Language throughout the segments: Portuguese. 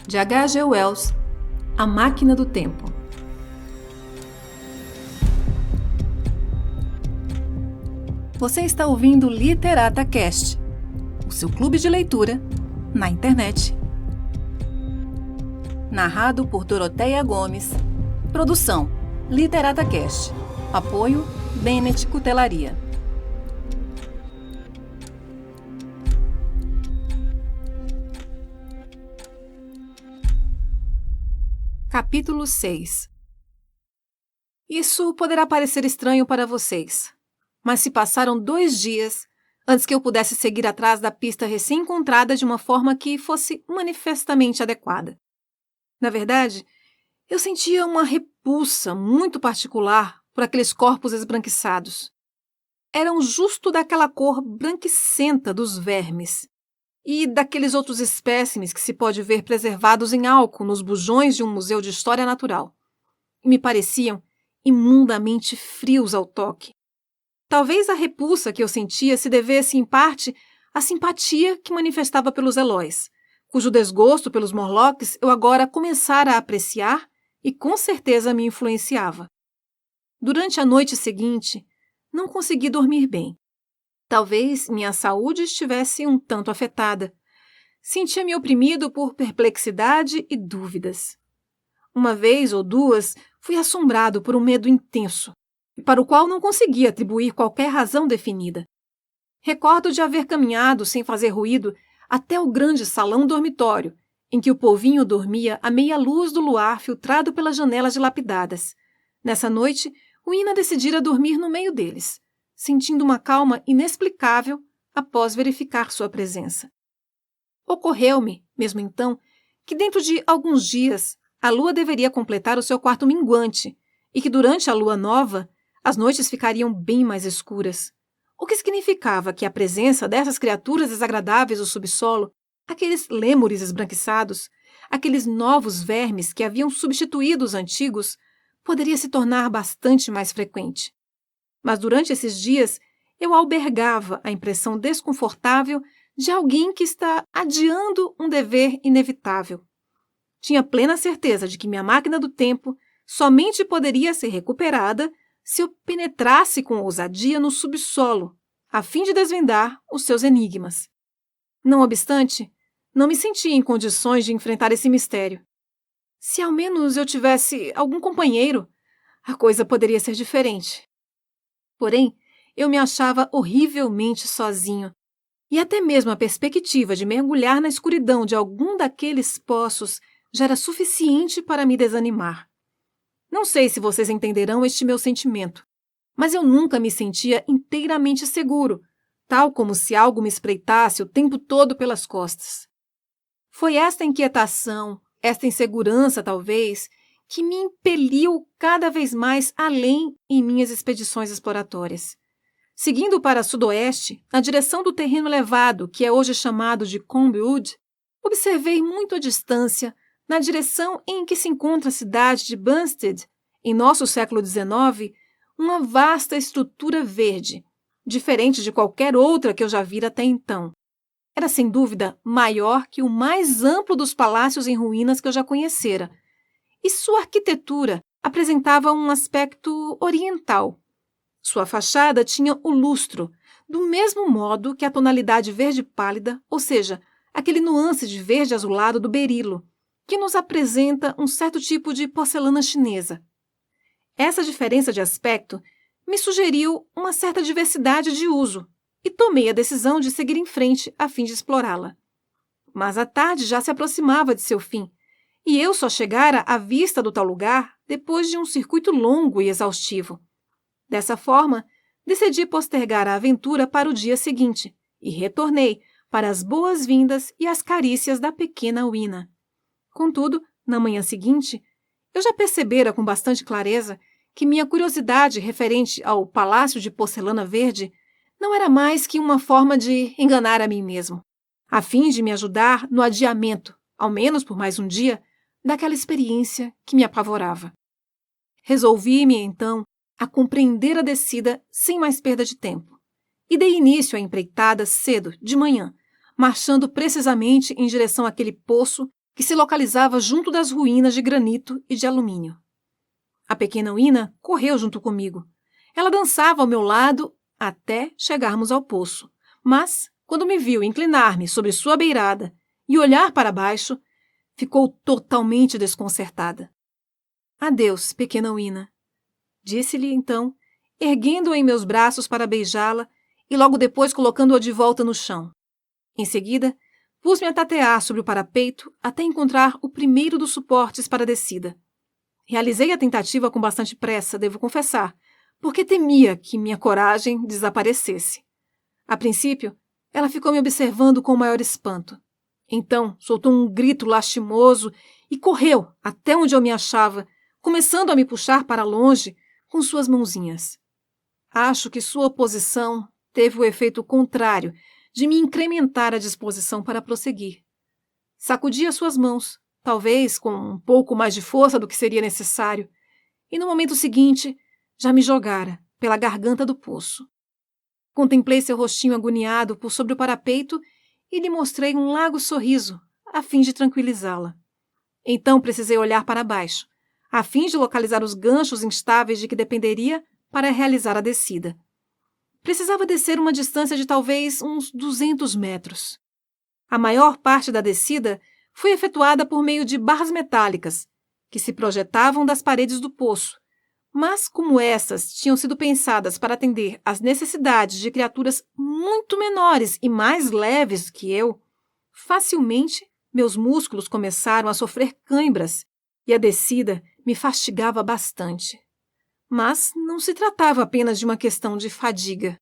de H.G. Wells, A Máquina do Tempo. Você está ouvindo Literata Cast, o seu clube de leitura na internet. Narrado por Doroteia Gomes. Produção Literata Cast. Apoio Bennett Cutelaria. Capítulo 6. Isso poderá parecer estranho para vocês, mas se passaram 2 dias antes que eu pudesse seguir atrás da pista recém-encontrada de uma forma que fosse manifestamente adequada. Na verdade, eu sentia uma repulsa muito particular por aqueles corpos esbranquiçados. Eram justo daquela cor branquicenta dos vermes e daqueles outros espécimes que se pode ver preservados em álcool nos bujões de um museu de história natural. E me pareciam imundamente frios ao toque. Talvez a repulsa que eu sentia se devesse, em parte, à simpatia que manifestava pelos Eloys, cujo desgosto pelos Morlocks eu agora começara a apreciar e com certeza me influenciava. Durante a noite seguinte, não consegui dormir bem. Talvez minha saúde estivesse um tanto afetada. Sentia-me oprimido por perplexidade e dúvidas. Uma vez ou duas, fui assombrado por um medo intenso, para o qual não conseguia atribuir qualquer razão definida. Recordo de haver caminhado sem fazer ruído até o grande salão dormitório, em que o povinho dormia à meia luz do luar filtrado pelas janelas dilapidadas. Nessa noite, Uina decidira dormir no meio deles, sentindo uma calma inexplicável após verificar sua presença. Ocorreu-me, mesmo então, que dentro de alguns dias a lua deveria completar o seu quarto minguante e que durante a lua nova as noites ficariam bem mais escuras, o que significava que a presença dessas criaturas desagradáveis do subsolo, aqueles lêmures esbranquiçados, aqueles novos vermes que haviam substituído os antigos, poderia se tornar bastante mais frequente. Mas durante esses dias eu albergava a impressão desconfortável de alguém que está adiando um dever inevitável. Tinha plena certeza de que minha máquina do tempo somente poderia ser recuperada se eu penetrasse com ousadia no subsolo, a fim de desvendar os seus enigmas. Não obstante, não me sentia em condições de enfrentar esse mistério. Se ao menos eu tivesse algum companheiro, a coisa poderia ser diferente. Porém, eu me achava horrivelmente sozinho, e até mesmo a perspectiva de mergulhar na escuridão de algum daqueles poços já era suficiente para me desanimar. Não sei se vocês entenderão este meu sentimento, mas eu nunca me sentia inteiramente seguro, tal como se algo me espreitasse o tempo todo pelas costas. Foi esta inquietação, esta insegurança, talvez, que me impeliu cada vez mais além em minhas expedições exploratórias. Seguindo para sudoeste, na direção do terreno elevado que é hoje chamado de Combe Wood, observei muito à distância, na direção em que se encontra a cidade de Bunstead, em nosso século XIX, uma vasta estrutura verde, diferente de qualquer outra que eu já vira até então. Era, sem dúvida, maior que o mais amplo dos palácios em ruínas que eu já conhecera, e sua arquitetura apresentava um aspecto oriental. Sua fachada tinha o lustro, do mesmo modo que a tonalidade verde pálida, ou seja, aquele nuance de verde azulado do berilo, que nos apresenta um certo tipo de porcelana chinesa. Essa diferença de aspecto me sugeriu uma certa diversidade de uso e tomei a decisão de seguir em frente a fim de explorá-la. Mas a tarde já se aproximava de seu fim, e eu só chegara à vista do tal lugar depois de um circuito longo e exaustivo. Dessa forma, decidi postergar a aventura para o dia seguinte e retornei para as boas-vindas e as carícias da pequena Uina. Contudo, na manhã seguinte, eu já percebera com bastante clareza que minha curiosidade referente ao Palácio de Porcelana Verde não era mais que uma forma de enganar a mim mesmo, a fim de me ajudar no adiamento, ao menos por mais um dia, daquela experiência que me apavorava. Resolvi-me, então, a compreender a descida sem mais perda de tempo, e dei início à empreitada cedo, de manhã, marchando precisamente em direção àquele poço que se localizava junto das ruínas de granito e de alumínio. A pequena Uina correu junto comigo. Ela dançava ao meu lado até chegarmos ao poço, mas, quando me viu inclinar-me sobre sua beirada e olhar para baixo, ficou totalmente desconcertada. Adeus, pequena Uina, disse-lhe então, erguendo-a em meus braços para beijá-la e logo depois colocando-a de volta no chão. Em seguida, pus-me a tatear sobre o parapeito até encontrar o primeiro dos suportes para a descida. Realizei a tentativa com bastante pressa, devo confessar, porque temia que minha coragem desaparecesse. A princípio, ela ficou me observando com o maior espanto. Então, soltou um grito lastimoso e correu até onde eu me achava, começando a me puxar para longe com suas mãozinhas. Acho que sua posição teve o efeito contrário de me incrementar a disposição para prosseguir. Sacudi as suas mãos, talvez com um pouco mais de força do que seria necessário, e no momento seguinte já me jogara pela garganta do poço. Contemplei seu rostinho agoniado por sobre o parapeito e lhe mostrei um largo sorriso, a fim de tranquilizá-la. Então precisei olhar para baixo, a fim de localizar os ganchos instáveis de que dependeria para realizar a descida. Precisava descer uma distância de talvez uns 200 metros. A maior parte da descida foi efetuada por meio de barras metálicas, que se projetavam das paredes do poço, mas como essas tinham sido pensadas para atender às necessidades de criaturas muito menores e mais leves que eu, facilmente meus músculos começaram a sofrer cãibras e a descida me fastigava bastante. Mas não se tratava apenas de uma questão de fadiga.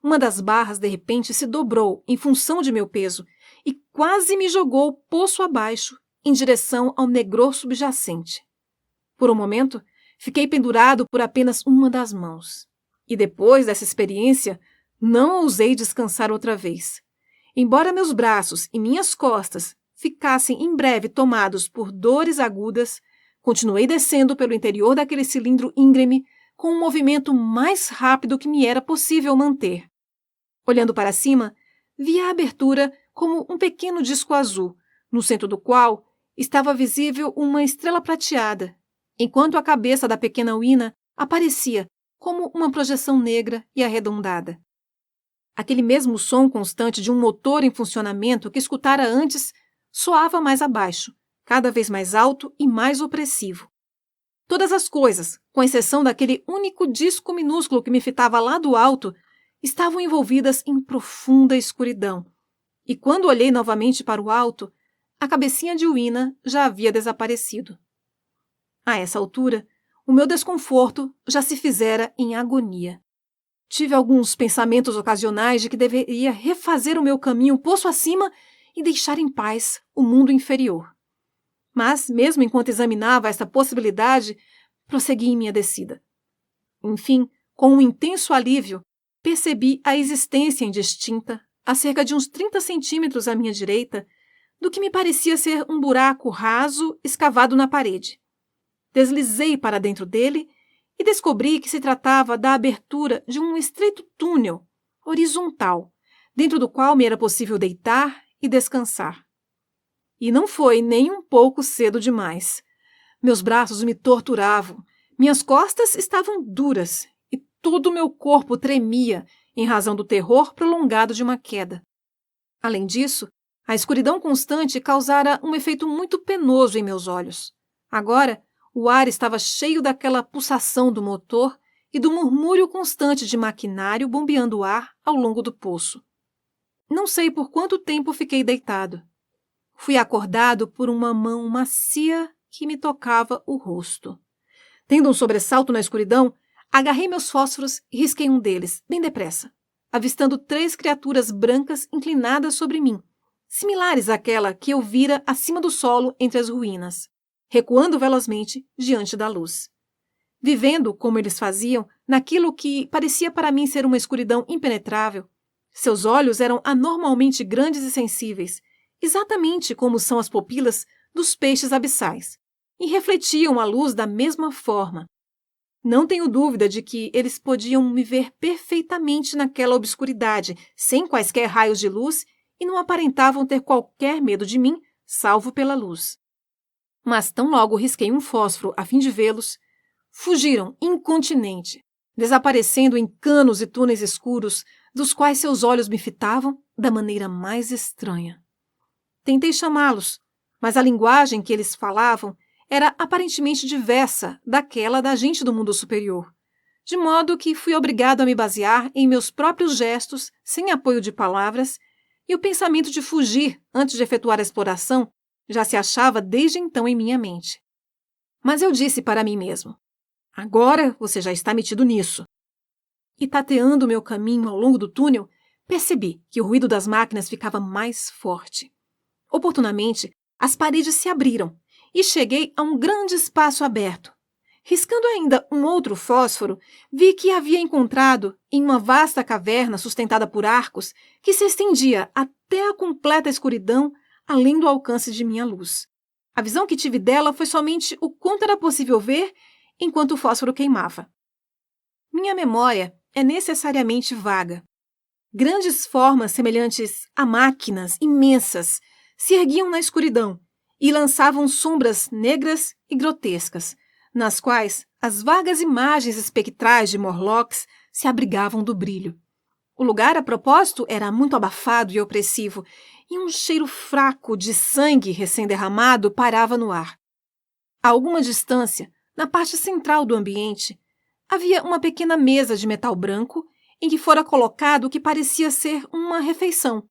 Uma das barras, de repente, se dobrou em função de meu peso e quase me jogou poço abaixo, em direção ao negror subjacente. Por um momento, fiquei pendurado por apenas uma das mãos. E depois dessa experiência, não ousei descansar outra vez. Embora meus braços e minhas costas ficassem em breve tomados por dores agudas, continuei descendo pelo interior daquele cilindro íngreme com um movimento mais rápido que me era possível manter. Olhando para cima, vi a abertura como um pequeno disco azul, no centro do qual estava visível uma estrela prateada, enquanto a cabeça da pequena Uina aparecia como uma projeção negra e arredondada. Aquele mesmo som constante de um motor em funcionamento que escutara antes soava mais abaixo, cada vez mais alto e mais opressivo. Todas as coisas, com exceção daquele único disco minúsculo que me fitava lá do alto, estavam envolvidas em profunda escuridão. E quando olhei novamente para o alto, a cabecinha de Uina já havia desaparecido. A essa altura, o meu desconforto já se fizera em agonia. Tive alguns pensamentos ocasionais de que deveria refazer o meu caminho poço acima e deixar em paz o mundo inferior. Mas, mesmo enquanto examinava esta possibilidade, prossegui em minha descida. Enfim, com um intenso alívio, percebi a existência indistinta, a cerca de uns 30 centímetros à minha direita, do que me parecia ser um buraco raso escavado na parede. Deslizei para dentro dele e descobri que se tratava da abertura de um estreito túnel horizontal, dentro do qual me era possível deitar e descansar. E não foi nem um pouco cedo demais. Meus braços me torturavam, minhas costas estavam duras e todo o meu corpo tremia em razão do terror prolongado de uma queda. Além disso, a escuridão constante causara um efeito muito penoso em meus olhos. Agora, o ar estava cheio daquela pulsação do motor e do murmúrio constante de maquinário bombeando o ar ao longo do poço. Não sei por quanto tempo fiquei deitado. Fui acordado por uma mão macia que me tocava o rosto. Tendo um sobressalto na escuridão, agarrei meus fósforos e risquei um deles, bem depressa, avistando 3 criaturas brancas inclinadas sobre mim, similares àquela que eu vira acima do solo entre as ruínas, recuando velozmente diante da luz. Vivendo, como eles faziam, naquilo que parecia para mim ser uma escuridão impenetrável, seus olhos eram anormalmente grandes e sensíveis, exatamente como são as pupilas dos peixes abissais, e refletiam a luz da mesma forma. Não tenho dúvida de que eles podiam me ver perfeitamente naquela obscuridade, sem quaisquer raios de luz, e não aparentavam ter qualquer medo de mim, salvo pela luz. Mas tão logo risquei um fósforo a fim de vê-los, fugiram incontinente, desaparecendo em canos e túneis escuros, dos quais seus olhos me fitavam da maneira mais estranha. Tentei chamá-los, mas a linguagem que eles falavam era aparentemente diversa daquela da gente do mundo superior, de modo que fui obrigado a me basear em meus próprios gestos, sem apoio de palavras, e o pensamento de fugir antes de efetuar a exploração já se achava desde então em minha mente. Mas eu disse para mim mesmo: agora você já está metido nisso. E tateando meu caminho ao longo do túnel, percebi que o ruído das máquinas ficava mais forte. Oportunamente, as paredes se abriram e cheguei a um grande espaço aberto. Riscando ainda um outro fósforo, vi que havia encontrado, em uma vasta caverna sustentada por arcos, que se estendia até a completa escuridão, além do alcance de minha luz. A visão que tive dela foi somente o quanto era possível ver enquanto o fósforo queimava. Minha memória é necessariamente vaga. Grandes formas semelhantes a máquinas imensas se erguiam na escuridão e lançavam sombras negras e grotescas, nas quais as vagas imagens espectrais de Morlocks se abrigavam do brilho. O lugar, a propósito, era muito abafado e opressivo, e um cheiro fraco de sangue recém-derramado pairava no ar. A alguma distância, na parte central do ambiente, havia uma pequena mesa de metal branco em que fora colocado o que parecia ser uma refeição.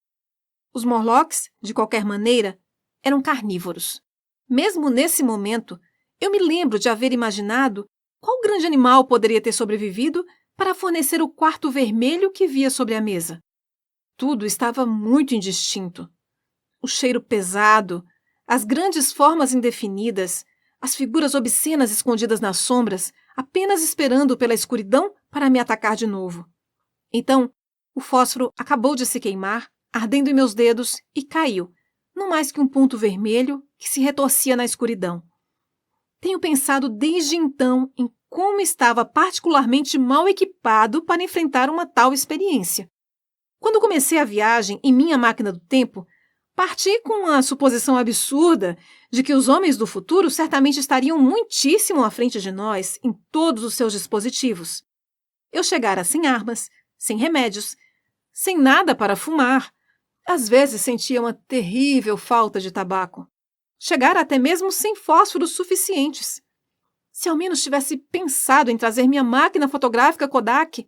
Os Morlocks, de qualquer maneira, eram carnívoros. Mesmo nesse momento, eu me lembro de haver imaginado qual grande animal poderia ter sobrevivido para fornecer o quarto vermelho que via sobre a mesa. Tudo estava muito indistinto. O cheiro pesado, as grandes formas indefinidas, as figuras obscenas escondidas nas sombras, apenas esperando pela escuridão para me atacar de novo. Então, o fósforo acabou de se queimar, ardendo em meus dedos, e caiu, não mais que um ponto vermelho que se retorcia na escuridão. Tenho pensado desde então em como estava particularmente mal equipado para enfrentar uma tal experiência. Quando comecei a viagem em minha máquina do tempo, parti com a suposição absurda de que os homens do futuro certamente estariam muitíssimo à frente de nós em todos os seus dispositivos. Eu chegara sem armas, sem remédios, sem nada para fumar. Às vezes sentia uma terrível falta de tabaco. Chegara até mesmo sem fósforos suficientes. Se ao menos tivesse pensado em trazer minha máquina fotográfica Kodak,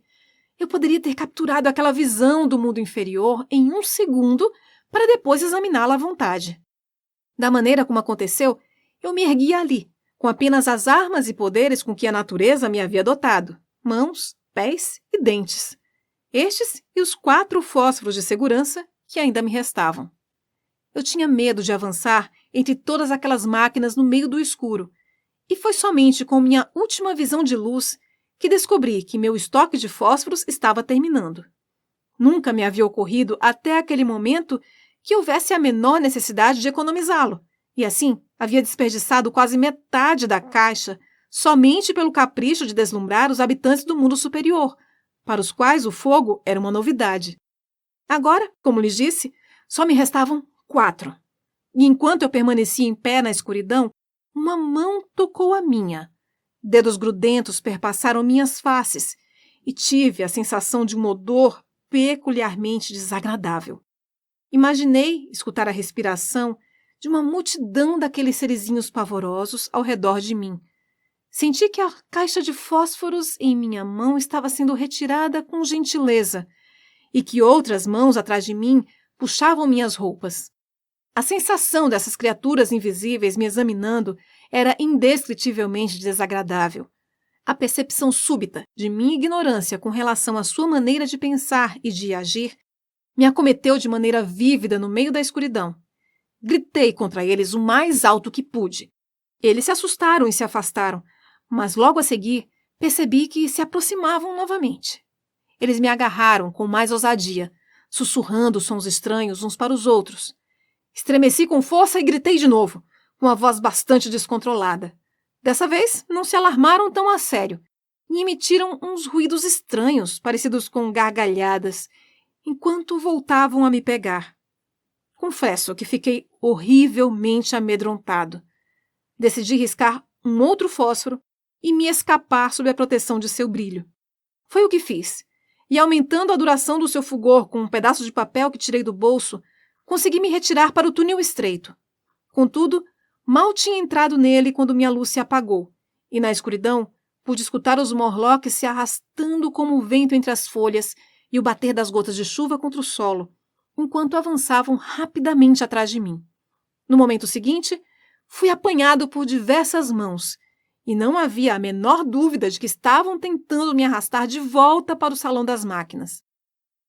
eu poderia ter capturado aquela visão do mundo inferior em um segundo para depois examiná-la à vontade. Da maneira como aconteceu, eu me ergui ali, com apenas as armas e poderes com que a natureza me havia dotado: mãos, pés e dentes. Estes e os 4 fósforos de segurança que ainda me restavam. Eu tinha medo de avançar entre todas aquelas máquinas no meio do escuro, e foi somente com minha última visão de luz que descobri que meu estoque de fósforos estava terminando. Nunca me havia ocorrido até aquele momento que houvesse a menor necessidade de economizá-lo, e assim havia desperdiçado quase metade da caixa somente pelo capricho de deslumbrar os habitantes do mundo superior, para os quais o fogo era uma novidade. Agora, como lhes disse, só me restavam 4. E enquanto eu permanecia em pé na escuridão, uma mão tocou a minha. Dedos grudentos perpassaram minhas faces e tive a sensação de um odor peculiarmente desagradável. Imaginei escutar a respiração de uma multidão daqueles serizinhos pavorosos ao redor de mim. Senti que a caixa de fósforos em minha mão estava sendo retirada com gentileza e que outras mãos atrás de mim puxavam minhas roupas. A sensação dessas criaturas invisíveis me examinando era indescritivelmente desagradável. A percepção súbita de minha ignorância com relação à sua maneira de pensar e de agir me acometeu de maneira vívida no meio da escuridão. Gritei contra eles o mais alto que pude. Eles se assustaram e se afastaram, mas logo a seguir percebi que se aproximavam novamente. Eles me agarraram com mais ousadia, sussurrando sons estranhos uns para os outros. Estremeci com força e gritei de novo, com a voz bastante descontrolada. Dessa vez, não se alarmaram tão a sério e emitiram uns ruídos estranhos, parecidos com gargalhadas, enquanto voltavam a me pegar. Confesso que fiquei horrivelmente amedrontado. Decidi riscar um outro fósforo e me escapar sob a proteção de seu brilho. Foi o que fiz, e aumentando a duração do seu fulgor com um pedaço de papel que tirei do bolso, consegui me retirar para o túnel estreito. Contudo, mal tinha entrado nele quando minha luz se apagou, e na escuridão pude escutar os Morlocks se arrastando como o vento entre as folhas e o bater das gotas de chuva contra o solo, enquanto avançavam rapidamente atrás de mim. No momento seguinte, fui apanhado por diversas mãos, e não havia a menor dúvida de que estavam tentando me arrastar de volta para o salão das máquinas.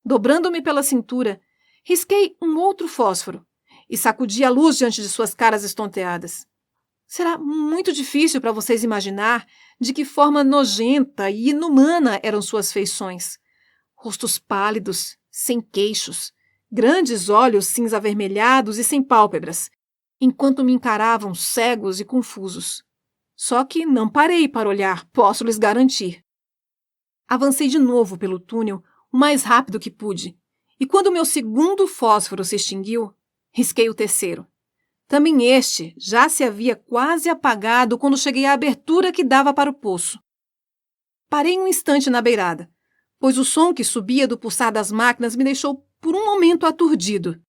Dobrando-me pela cintura, risquei um outro fósforo e sacudi a luz diante de suas caras estonteadas. Será muito difícil para vocês imaginar de que forma nojenta e inumana eram suas feições. Rostos pálidos, sem queixos, grandes olhos cinza-avermelhados e sem pálpebras, enquanto me encaravam cegos e confusos. Só que não parei para olhar, posso lhes garantir. Avancei de novo pelo túnel o mais rápido que pude, e quando meu segundo fósforo se extinguiu, risquei o terceiro. Também este já se havia quase apagado quando cheguei à abertura que dava para o poço. Parei um instante na beirada, pois o som que subia do pulsar das máquinas me deixou por um momento aturdido.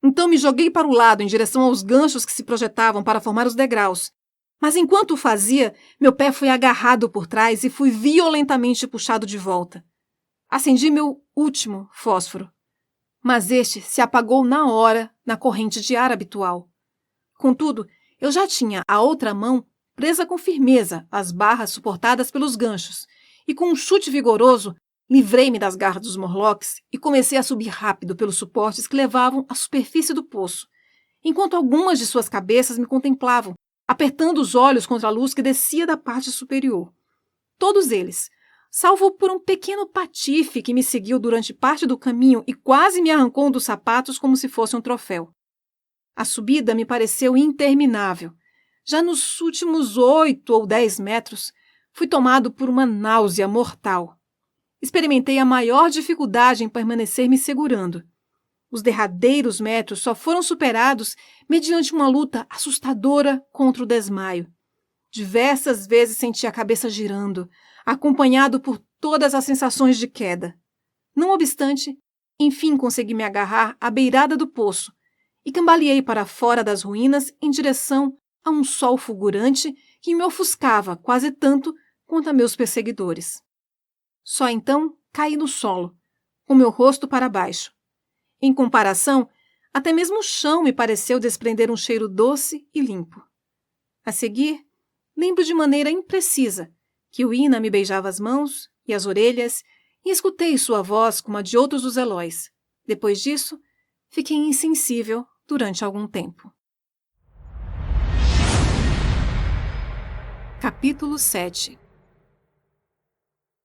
Então me joguei para o lado em direção aos ganchos que se projetavam para formar os degraus. Mas enquanto o fazia, meu pé foi agarrado por trás e fui violentamente puxado de volta. Acendi meu último fósforo, mas este se apagou na hora na corrente de ar habitual. Contudo, eu já tinha a outra mão presa com firmeza às barras suportadas pelos ganchos, e com um chute vigoroso, livrei-me das garras dos Morlocks e comecei a subir rápido pelos suportes que levavam à superfície do poço, enquanto algumas de suas cabeças me contemplavam, apertando os olhos contra a luz que descia da parte superior. Todos eles, salvo por um pequeno patife que me seguiu durante parte do caminho e quase me arrancou um dos sapatos como se fosse um troféu. A subida me pareceu interminável. Já nos últimos 8 ou 10 metros, fui tomado por uma náusea mortal. Experimentei a maior dificuldade em permanecer me segurando. Os derradeiros metros só foram superados mediante uma luta assustadora contra o desmaio. Diversas vezes senti a cabeça girando, acompanhado por todas as sensações de queda. Não obstante, enfim consegui me agarrar à beirada do poço e cambaleei para fora das ruínas em direção a um sol fulgurante que me ofuscava quase tanto quanto a meus perseguidores. Só então caí no solo, com meu rosto para baixo. Em comparação, até mesmo o chão me pareceu desprender um cheiro doce e limpo. A seguir, lembro de maneira imprecisa que o Ina me beijava as mãos e as orelhas e escutei sua voz como a de outros dos Elóis. Depois disso, fiquei insensível durante algum tempo. Capítulo 7.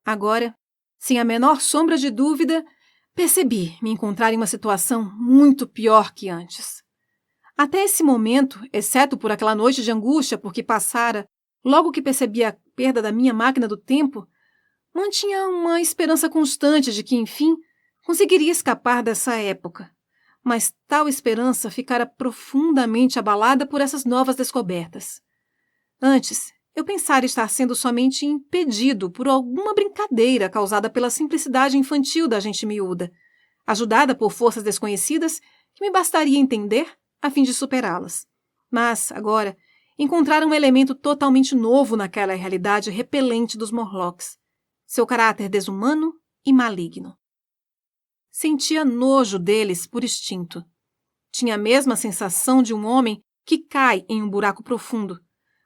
Agora, sem a menor sombra de dúvida, percebi me encontrar em uma situação muito pior que antes. Até esse momento, exceto por aquela noite de angústia por que passara, logo que percebi a perda da minha máquina do tempo, mantinha uma esperança constante de que, enfim, conseguiria escapar dessa época. Mas tal esperança ficara profundamente abalada por essas novas descobertas. Antes, eu pensara estar sendo somente impedido por alguma brincadeira causada pela simplicidade infantil da gente miúda, ajudada por forças desconhecidas que me bastaria entender a fim de superá-las. Mas, agora, encontrara um elemento totalmente novo naquela realidade repelente dos Morlocks, seu caráter desumano e maligno. Sentia nojo deles por instinto. Tinha a mesma sensação de um homem que cai em um buraco profundo,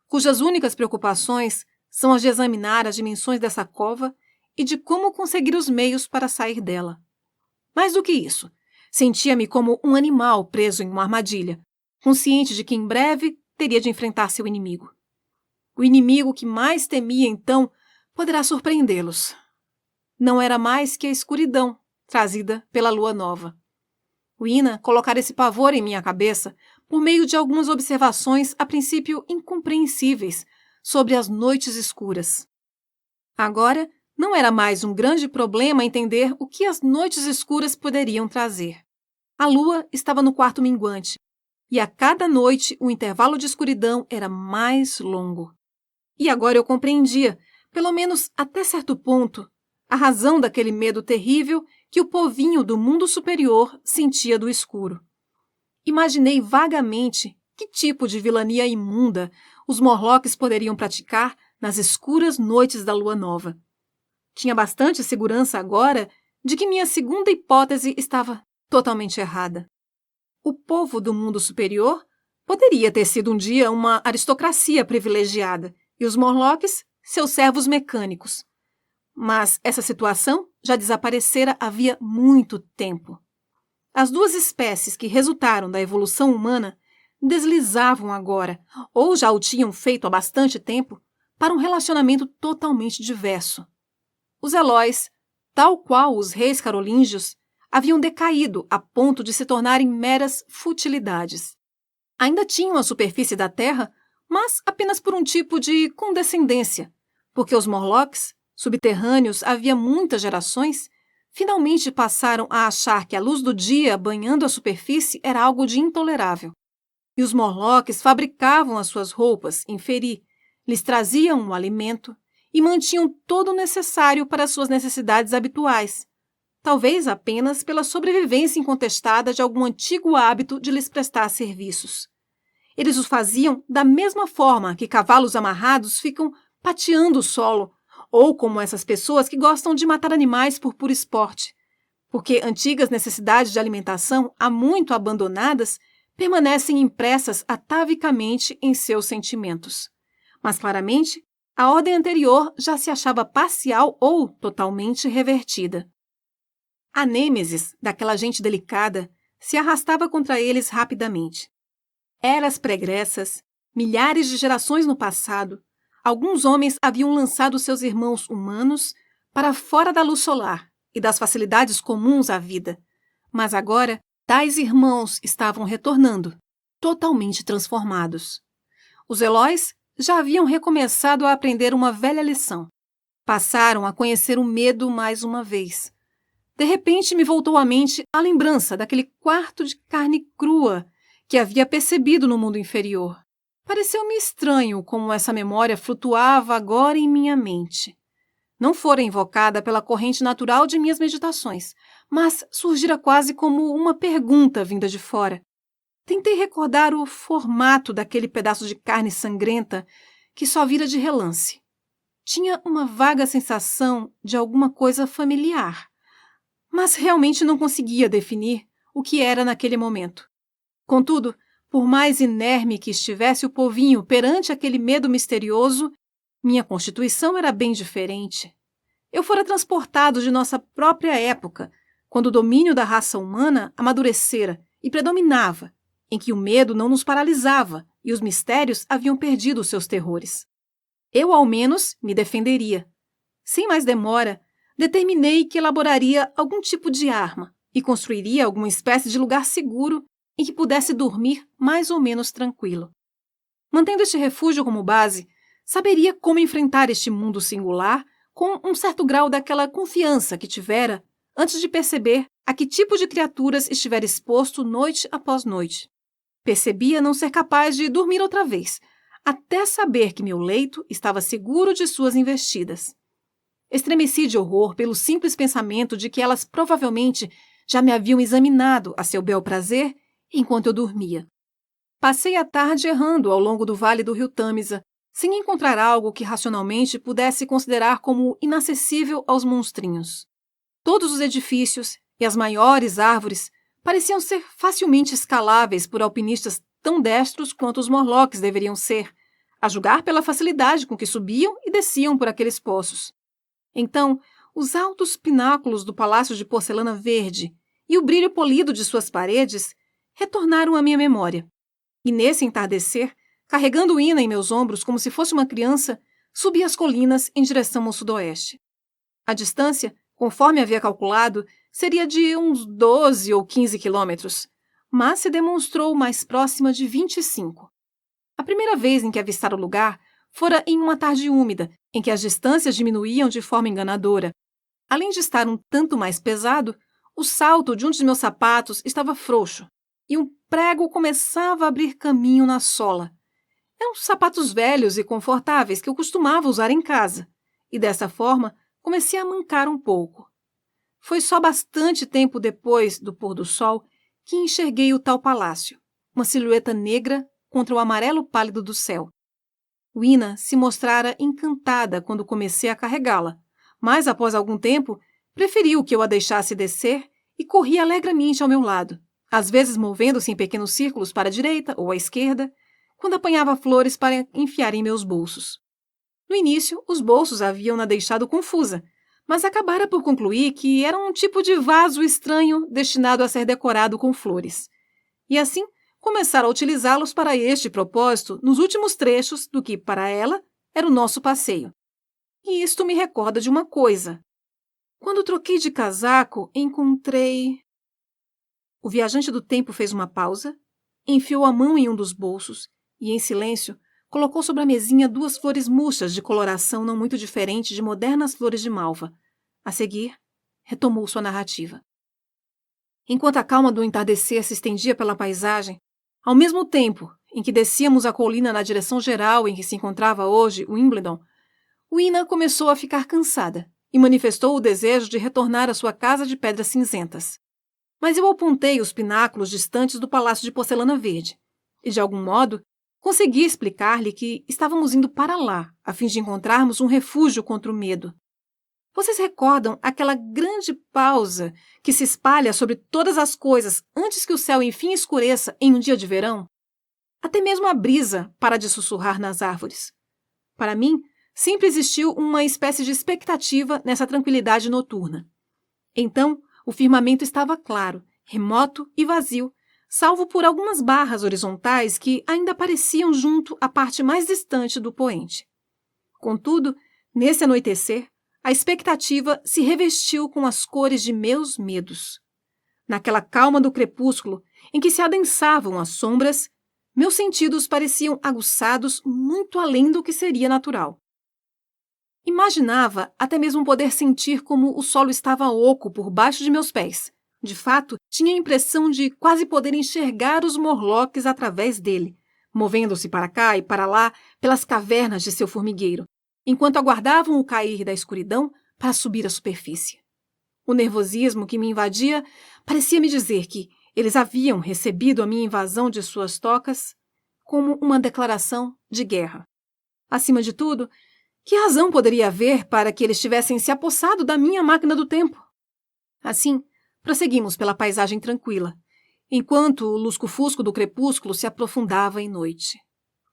cujas únicas preocupações são as de examinar as dimensões dessa cova e de como conseguir os meios para sair dela. Mais do que isso, sentia-me como um animal preso em uma armadilha, consciente de que em breve teria de enfrentar seu inimigo. O inimigo que mais temia, então, poderá surpreendê-los. Não era mais que a escuridão trazida pela lua nova. O Ina colocara esse pavor em minha cabeça por meio de algumas observações a princípio incompreensíveis sobre as noites escuras. Agora, não era mais um grande problema entender o que as noites escuras poderiam trazer. A lua estava no quarto minguante, e a cada noite o intervalo de escuridão era mais longo. E agora eu compreendia, pelo menos até certo ponto, a razão daquele medo terrível que o povinho do mundo superior sentia do escuro. Imaginei vagamente que tipo de vilania imunda os Morlocks poderiam praticar nas escuras noites da lua nova. Tinha bastante segurança agora de que minha segunda hipótese estava totalmente errada. O povo do mundo superior poderia ter sido um dia uma aristocracia privilegiada e os Morlocks seus servos mecânicos. Mas essa situação já desaparecera havia muito tempo. As duas espécies que resultaram da evolução humana deslizavam agora, ou já o tinham feito há bastante tempo, para um relacionamento totalmente diverso. Os Elóis, tal qual os reis carolíngios, haviam decaído a ponto de se tornarem meras futilidades. Ainda tinham a superfície da terra, mas apenas por um tipo de condescendência, porque os Morlocks, subterrâneos havia muitas gerações, finalmente passaram a achar que a luz do dia banhando a superfície era algo de intolerável. E os Morlocks fabricavam as suas roupas em Feri, lhes traziam o alimento e mantinham todo o necessário para as suas necessidades habituais, talvez apenas pela sobrevivência incontestada de algum antigo hábito de lhes prestar serviços. Eles o faziam da mesma forma que cavalos amarrados ficam pateando o solo, ou como essas pessoas que gostam de matar animais por puro esporte, porque antigas necessidades de alimentação, há muito abandonadas, permanecem impressas atavicamente em seus sentimentos. Mas, claramente, a ordem anterior já se achava parcial ou totalmente revertida. A nêmesis daquela gente delicada se arrastava contra eles rapidamente. Eras pregressas, milhares de gerações no passado, alguns homens haviam lançado seus irmãos humanos para fora da luz solar e das facilidades comuns à vida, mas agora tais irmãos estavam retornando, totalmente transformados. Os Elóis já haviam recomeçado a aprender uma velha lição. Passaram a conhecer o medo mais uma vez. De repente me voltou à mente a lembrança daquele quarto de carne crua que havia percebido no mundo inferior. Pareceu-me estranho como essa memória flutuava agora em minha mente. Não fora invocada pela corrente natural de minhas meditações, mas surgira quase como uma pergunta vinda de fora. Tentei recordar o formato daquele pedaço de carne sangrenta que só vira de relance. Tinha uma vaga sensação de alguma coisa familiar, mas realmente não conseguia definir o que era naquele momento. Contudo, por mais inerme que estivesse o povinho perante aquele medo misterioso, minha constituição era bem diferente. Eu fora transportado de nossa própria época, quando o domínio da raça humana amadurecera e predominava, em que o medo não nos paralisava e os mistérios haviam perdido os seus terrores. Eu, ao menos, me defenderia. Sem mais demora, determinei que elaboraria algum tipo de arma e construiria alguma espécie de lugar seguro em que pudesse dormir mais ou menos tranquilo. Mantendo este refúgio como base, saberia como enfrentar este mundo singular com um certo grau daquela confiança que tivera antes de perceber a que tipo de criaturas estivera exposto noite após noite. Percebia não ser capaz de dormir outra vez, até saber que meu leito estava seguro de suas investidas. Estremeci de horror pelo simples pensamento de que elas provavelmente já me haviam examinado a seu bel prazer enquanto eu dormia. Passei a tarde errando ao longo do vale do rio Tâmisa, sem encontrar algo que racionalmente pudesse considerar como inacessível aos monstrinhos. Todos os edifícios e as maiores árvores pareciam ser facilmente escaláveis por alpinistas tão destros quanto os Morlocks deveriam ser, a julgar pela facilidade com que subiam e desciam por aqueles poços. Então, os altos pináculos do palácio de porcelana verde e o brilho polido de suas paredes retornaram à minha memória. E nesse entardecer, carregando Ina em meus ombros como se fosse uma criança, subi as colinas em direção ao sudoeste. A distância, conforme havia calculado, seria de uns 12 ou 15 quilômetros, mas se demonstrou mais próxima de 25. A primeira vez em que avistara o lugar fora em uma tarde úmida, em que as distâncias diminuíam de forma enganadora. Além de estar um tanto mais pesado, O salto de um dos meus sapatos estava frouxo e um prego começava a abrir caminho na sola. Eram sapatos velhos e confortáveis que eu costumava usar em casa, e dessa forma comecei a mancar um pouco. Foi só bastante tempo depois do pôr do sol que enxerguei o tal palácio, uma silhueta negra contra o amarelo pálido do céu. Uina se mostrara encantada quando comecei a carregá-la, mas após algum tempo preferiu que eu a deixasse descer e corria alegremente ao meu lado, às vezes movendo-se em pequenos círculos para a direita ou à esquerda, quando apanhava flores para enfiar em meus bolsos. No início, os bolsos haviam-na deixado confusa, mas acabara por concluir que era um tipo de vaso estranho destinado a ser decorado com flores. E assim, começara a utilizá-los para este propósito nos últimos trechos do que, para ela, era o nosso passeio. E isto me recorda de uma coisa. Quando troquei de casaco, encontrei... O viajante do tempo fez uma pausa, enfiou a mão em um dos bolsos e, em silêncio, colocou sobre a mesinha 2 flores murchas de coloração não muito diferente de modernas flores de malva. A seguir, retomou sua narrativa. Enquanto a calma do entardecer se estendia pela paisagem, ao mesmo tempo em que descíamos a colina na direção geral em que se encontrava hoje Wimbledon, Uina começou a ficar cansada e manifestou o desejo de retornar à sua casa de pedras cinzentas. Mas eu apontei os pináculos distantes do Palácio de Porcelana Verde e, de algum modo, consegui explicar-lhe que estávamos indo para lá a fim de encontrarmos um refúgio contra o medo. Vocês recordam aquela grande pausa que se espalha sobre todas as coisas antes que o céu enfim escureça em um dia de verão? Até mesmo a brisa para de sussurrar nas árvores. Para mim, sempre existiu uma espécie de expectativa nessa tranquilidade noturna. Então, o firmamento estava claro, remoto e vazio, salvo por algumas barras horizontais que ainda apareciam junto à parte mais distante do poente. Contudo, nesse anoitecer, a expectativa se revestiu com as cores de meus medos. Naquela calma do crepúsculo, em que se adensavam as sombras, meus sentidos pareciam aguçados muito além do que seria natural. Imaginava até mesmo poder sentir como o solo estava oco por baixo de meus pés. De fato, tinha a impressão de quase poder enxergar os Morlocks através dele, movendo-se para cá e para lá pelas cavernas de seu formigueiro, enquanto aguardavam o cair da escuridão para subir à superfície. O nervosismo que me invadia parecia me dizer que eles haviam recebido a minha invasão de suas tocas como uma declaração de guerra. Acima de tudo, que razão poderia haver para que eles tivessem se apossado da minha máquina do tempo? Assim, prosseguimos pela paisagem tranquila, enquanto o lusco-fusco do crepúsculo se aprofundava em noite.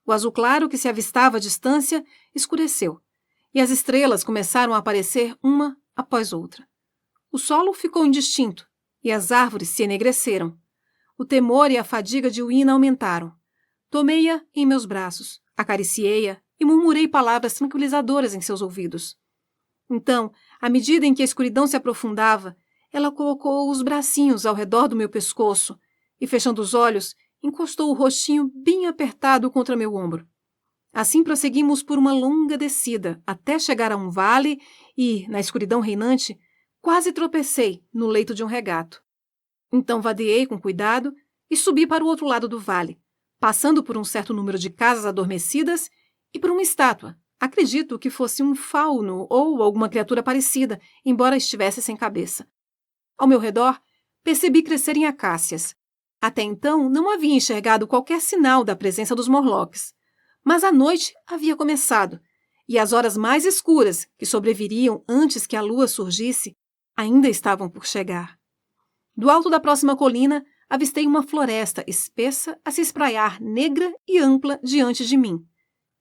O azul claro que se avistava à distância escureceu, e as estrelas começaram a aparecer uma após outra. O solo ficou indistinto, e as árvores se enegreceram. O temor e a fadiga de Uina aumentaram. Tomei-a em meus braços, acariciei-a e murmurei palavras tranquilizadoras em seus ouvidos. Então, à medida em que a escuridão se aprofundava, ela colocou os bracinhos ao redor do meu pescoço e, fechando os olhos, encostou o rostinho bem apertado contra meu ombro. Assim prosseguimos por uma longa descida até chegar a um vale e, na escuridão reinante, quase tropecei no leito de um regato. Então vadeei com cuidado e subi para o outro lado do vale, passando por um certo número de casas adormecidas e por uma estátua. Acredito que fosse um fauno ou alguma criatura parecida, embora estivesse sem cabeça. Ao meu redor, percebi crescerem acácias. Até então, não havia enxergado qualquer sinal da presença dos Morlocks. Mas a noite havia começado, e as horas mais escuras, que sobreviriam antes que a lua surgisse, ainda estavam por chegar. Do alto da próxima colina, avistei uma floresta espessa a se espraiar negra e ampla diante de mim.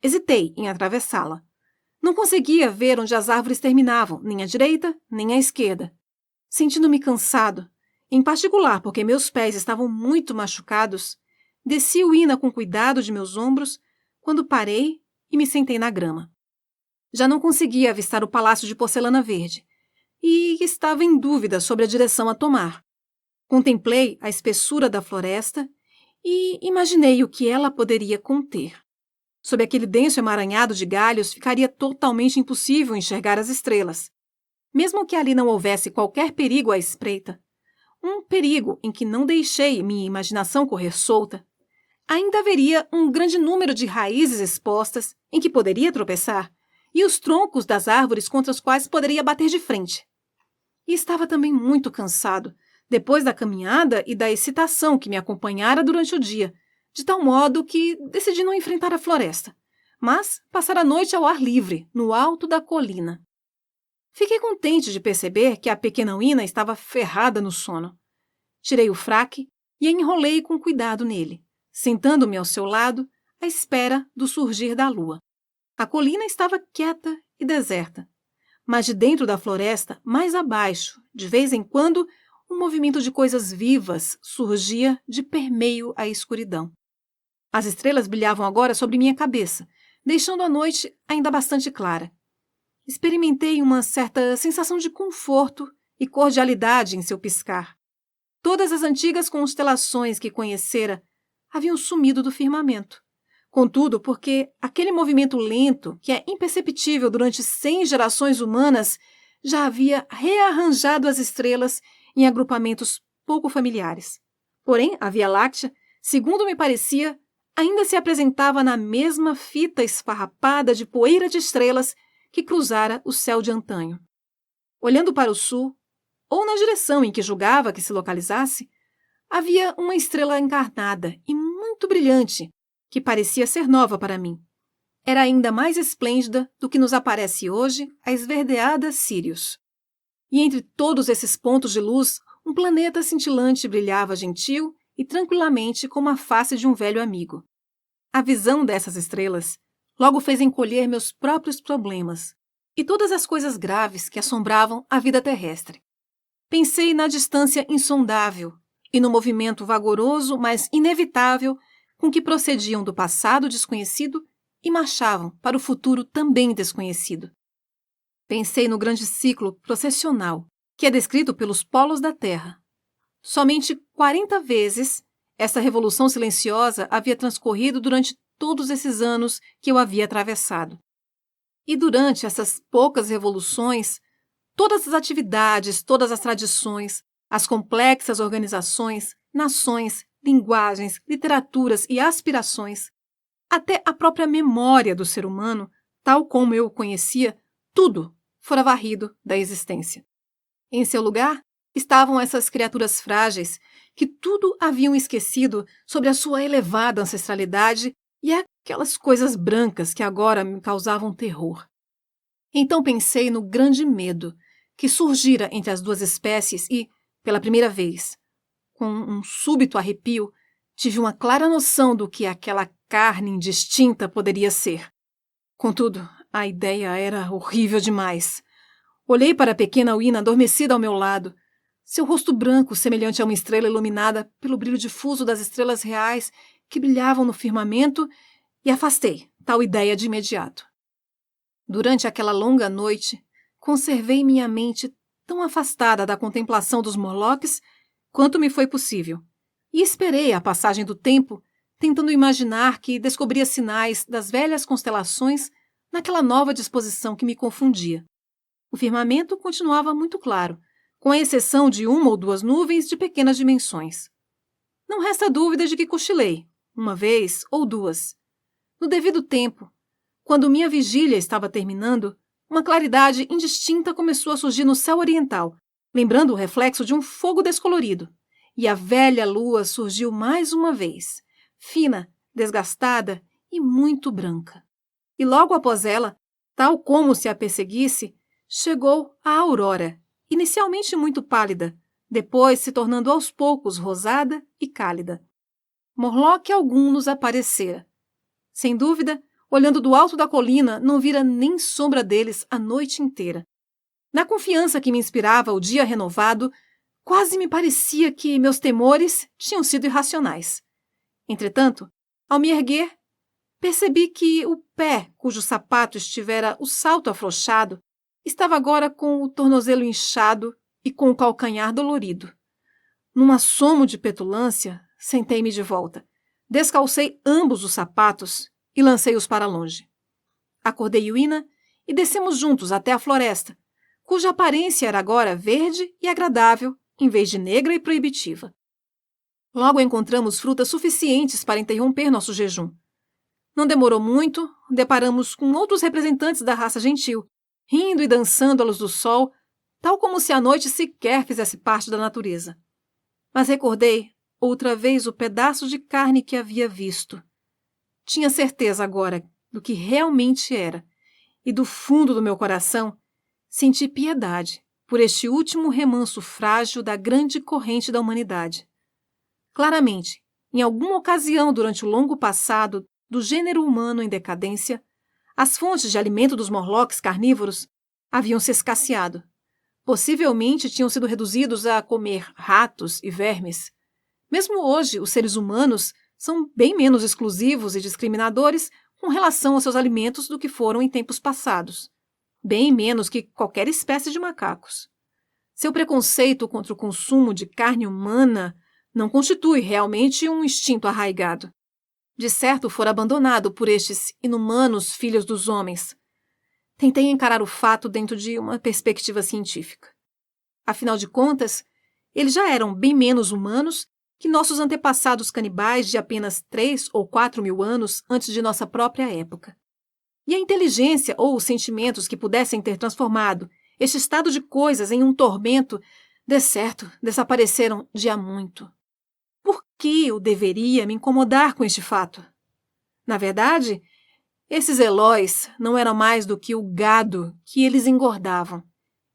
Hesitei em atravessá-la. Não conseguia ver onde as árvores terminavam, nem à direita, nem à esquerda. Sentindo-me cansado, em particular porque meus pés estavam muito machucados, desci Uina com cuidado de meus ombros quando parei e me sentei na grama. Já não conseguia avistar o Palácio de Porcelana Verde e estava em dúvida sobre a direção a tomar. Contemplei a espessura da floresta e imaginei o que ela poderia conter. Sob aquele denso emaranhado de galhos ficaria totalmente impossível enxergar as estrelas. Mesmo que ali não houvesse qualquer perigo à espreita, um perigo em que não deixei minha imaginação correr solta, ainda haveria um grande número de raízes expostas em que poderia tropeçar e os troncos das árvores contra os quais poderia bater de frente. E estava também muito cansado, depois da caminhada e da excitação que me acompanhara durante o dia, de tal modo que decidi não enfrentar a floresta, mas passar a noite ao ar livre, no alto da colina. Fiquei contente de perceber que a pequena Uina estava ferrada no sono. Tirei o fraque e a enrolei com cuidado nele, sentando-me ao seu lado, à espera do surgir da lua. A colina estava quieta e deserta, mas de dentro da floresta, mais abaixo, de vez em quando, um movimento de coisas vivas surgia de permeio à escuridão. As estrelas brilhavam agora sobre minha cabeça, deixando a noite ainda bastante clara. Experimentei uma certa sensação de conforto e cordialidade em seu piscar. Todas as antigas constelações que conhecera haviam sumido do firmamento. Contudo, porque aquele movimento lento, que é imperceptível durante 100 gerações humanas, já havia rearranjado as estrelas em agrupamentos pouco familiares. Porém, a Via Láctea, segundo me parecia, ainda se apresentava na mesma fita esfarrapada de poeira de estrelas que cruzara o céu de antanho. Olhando para o sul, ou na direção em que julgava que se localizasse, havia uma estrela encarnada e muito brilhante, que parecia ser nova para mim. Era ainda mais esplêndida do que nos aparece hoje a esverdeada Sírius. E entre todos esses pontos de luz, um planeta cintilante brilhava gentil e tranquilamente como a face de um velho amigo. A visão dessas estrelas logo fez encolher meus próprios problemas e todas as coisas graves que assombravam a vida terrestre. Pensei na distância insondável e no movimento vagaroso, mas inevitável, com que procediam do passado desconhecido e marchavam para o futuro também desconhecido. Pensei no grande ciclo processional, que é descrito pelos polos da Terra. Somente 40 vezes essa revolução silenciosa havia transcorrido durante todos esses anos que eu havia atravessado. E durante essas poucas revoluções, todas as atividades, todas as tradições, as complexas organizações, nações, linguagens, literaturas e aspirações, até a própria memória do ser humano, tal como eu o conhecia, tudo fora varrido da existência. Em seu lugar estavam essas criaturas frágeis que tudo haviam esquecido sobre a sua elevada ancestralidade e aquelas coisas brancas que agora me causavam terror. Então pensei no grande medo que surgira entre as duas espécies e, pela primeira vez, com um súbito arrepio, tive uma clara noção do que aquela carne indistinta poderia ser. Contudo, a ideia era horrível demais. Olhei para a pequena Uina adormecida ao meu lado, seu rosto branco semelhante a uma estrela iluminada pelo brilho difuso das estrelas reais que brilhavam no firmamento, e afastei tal ideia de imediato. Durante aquela longa noite, conservei minha mente tão afastada da contemplação dos Morlocks quanto me foi possível, e esperei a passagem do tempo, tentando imaginar que descobria sinais das velhas constelações naquela nova disposição que me confundia. O firmamento continuava muito claro, com a exceção de uma ou duas nuvens de pequenas dimensões. Não resta dúvida de que cochilei, uma vez ou duas. No devido tempo, quando minha vigília estava terminando, uma claridade indistinta começou a surgir no céu oriental, lembrando o reflexo de um fogo descolorido, e a velha lua surgiu mais uma vez, fina, desgastada e muito branca. E logo após ela, tal como se a perseguisse, chegou a aurora, inicialmente muito pálida, depois se tornando aos poucos rosada e cálida. Morlock algum nos aparecera. Sem dúvida, olhando do alto da colina, não vira nem sombra deles a noite inteira. Na confiança que me inspirava o dia renovado, quase me parecia que meus temores tinham sido irracionais. Entretanto, ao me erguer, percebi que o pé cujo sapato estivera o salto afrouxado estava agora com o tornozelo inchado e com o calcanhar dolorido. Num assomo de petulância, sentei-me de volta. Descalcei ambos os sapatos e lancei-os para longe. Acordei Uina e descemos juntos até a floresta, cuja aparência era agora verde e agradável em vez de negra e proibitiva. Logo encontramos frutas suficientes para interromper nosso jejum. Não demorou muito, deparamos com outros representantes da raça gentil, rindo e dançando à luz do sol, tal como se a noite sequer fizesse parte da natureza. Mas recordei outra vez o pedaço de carne que havia visto. Tinha certeza agora do que realmente era, e do fundo do meu coração senti piedade por este último remanso frágil da grande corrente da humanidade. Claramente, em alguma ocasião durante o longo passado do gênero humano em decadência, as fontes de alimento dos Morlocks carnívoros haviam se escasseado. Possivelmente tinham sido reduzidos a comer ratos e vermes. Mesmo hoje, os seres humanos são bem menos exclusivos e discriminadores com relação aos seus alimentos do que foram em tempos passados. Bem menos que qualquer espécie de macacos. Seu preconceito contra o consumo de carne humana não constitui realmente um instinto arraigado. De certo, fora abandonado por estes inumanos filhos dos homens. Tentei encarar o fato dentro de uma perspectiva científica. Afinal de contas, eles já eram bem menos humanos que nossos antepassados canibais de apenas 3 ou 4 mil anos antes de nossa própria época. E a inteligência ou os sentimentos que pudessem ter transformado este estado de coisas em um tormento, de certo, desapareceram de há muito. Por que eu deveria me incomodar com este fato? Na verdade, esses Elóis não eram mais do que o gado que eles engordavam,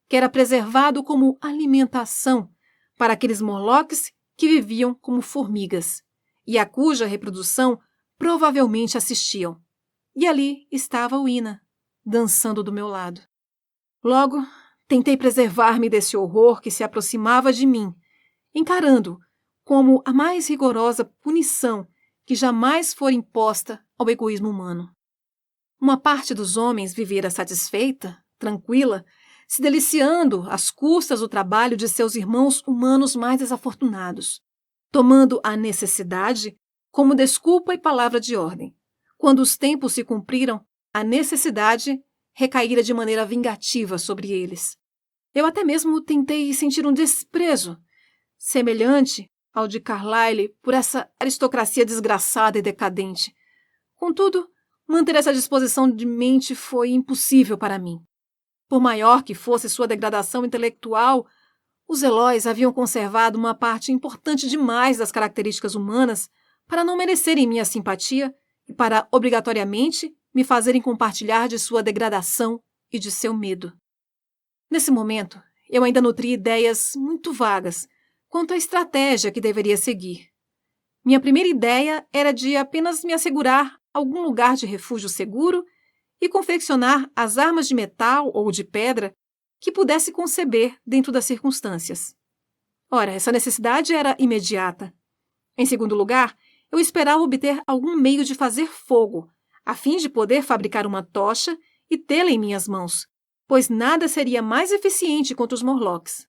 que era preservado como alimentação para aqueles Morlocks que viviam como formigas, e a cuja reprodução provavelmente assistiam. E ali estava o Ina, dançando do meu lado. Logo, tentei preservar-me desse horror que se aproximava de mim, encarando como a mais rigorosa punição que jamais fora imposta ao egoísmo humano. Uma parte dos homens vivera satisfeita, tranquila, se deliciando às custas do trabalho de seus irmãos humanos mais desafortunados, tomando a necessidade como desculpa e palavra de ordem. Quando os tempos se cumpriram, a necessidade recaíra de maneira vingativa sobre eles. Eu até mesmo tentei sentir um desprezo, semelhante ao de Carlyle por essa aristocracia desgraçada e decadente. Contudo, manter essa disposição de mente foi impossível para mim. Por maior que fosse sua degradação intelectual, os Elóis haviam conservado uma parte importante demais das características humanas para não merecerem minha simpatia e para, obrigatoriamente, me fazerem compartilhar de sua degradação e de seu medo. Nesse momento, eu ainda nutria ideias muito vagas quanto à estratégia que deveria seguir. Minha primeira ideia era de apenas me assegurar algum lugar de refúgio seguro e confeccionar as armas de metal ou de pedra que pudesse conceber dentro das circunstâncias. Ora, essa necessidade era imediata. Em segundo lugar, eu esperava obter algum meio de fazer fogo, a fim de poder fabricar uma tocha e tê-la em minhas mãos, pois nada seria mais eficiente contra os Morlocks.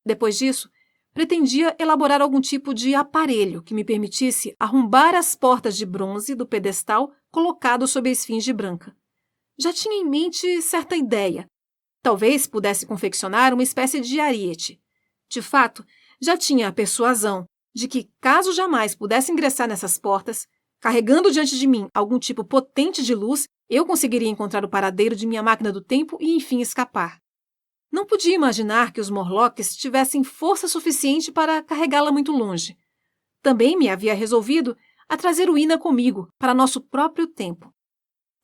Depois disso, pretendia elaborar algum tipo de aparelho que me permitisse arrombar as portas de bronze do pedestal colocado sob a esfinge branca. Já tinha em mente certa ideia. Talvez pudesse confeccionar uma espécie de ariete. De fato, já tinha a persuasão de que, caso jamais pudesse ingressar nessas portas, carregando diante de mim algum tipo potente de luz, eu conseguiria encontrar o paradeiro de minha máquina do tempo e, enfim, escapar. Não podia imaginar que os Morlocks tivessem força suficiente para carregá-la muito longe. Também me havia resolvido a trazer o Ina comigo para nosso próprio tempo.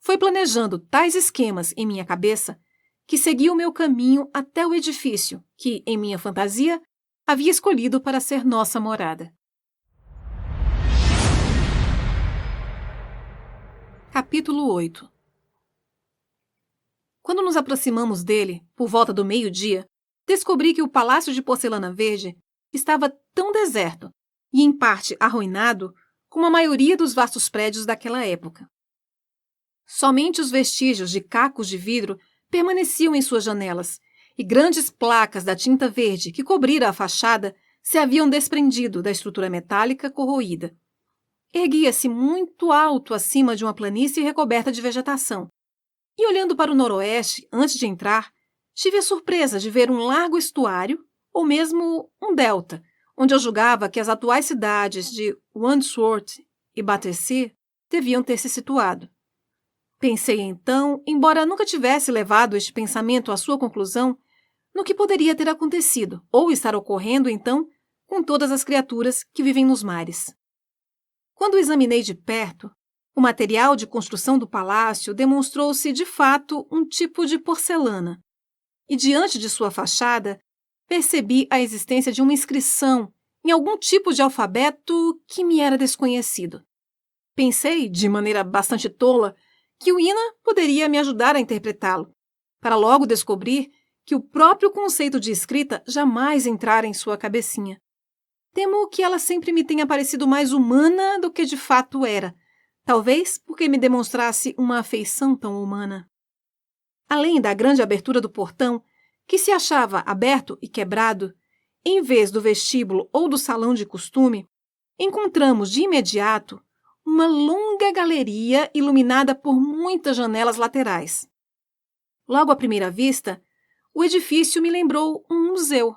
Foi planejando tais esquemas em minha cabeça que segui o meu caminho até o edifício que, em minha fantasia, havia escolhido para ser nossa morada. Capítulo 8. Quando nos aproximamos dele, por volta do meio-dia, descobri que o Palácio de Porcelana Verde estava tão deserto e, em parte, arruinado como a maioria dos vastos prédios daquela época. Somente os vestígios de cacos de vidro permaneciam em suas janelas, e grandes placas da tinta verde que cobrira a fachada se haviam desprendido da estrutura metálica corroída. Erguia-se muito alto acima de uma planície recoberta de vegetação. E olhando para o noroeste, antes de entrar, tive a surpresa de ver um largo estuário, ou mesmo um delta, onde eu julgava que as atuais cidades de Wandsworth e Battersea deviam ter se situado. Pensei então, embora nunca tivesse levado este pensamento à sua conclusão, no que poderia ter acontecido ou estar ocorrendo então com todas as criaturas que vivem nos mares. Quando o examinei de perto, o material de construção do palácio demonstrou-se de fato um tipo de porcelana, e diante de sua fachada percebi a existência de uma inscrição em algum tipo de alfabeto que me era desconhecido. Pensei, de maneira bastante tola, que o Ina poderia me ajudar a interpretá-lo, para logo descobrir que o próprio conceito de escrita jamais entrara em sua cabecinha. Temo que ela sempre me tenha parecido mais humana do que de fato era, talvez porque me demonstrasse uma afeição tão humana. Além da grande abertura do portão, que se achava aberto e quebrado, em vez do vestíbulo ou do salão de costume, encontramos de imediato uma longa galeria iluminada por muitas janelas laterais. Logo à primeira vista, o edifício me lembrou um museu.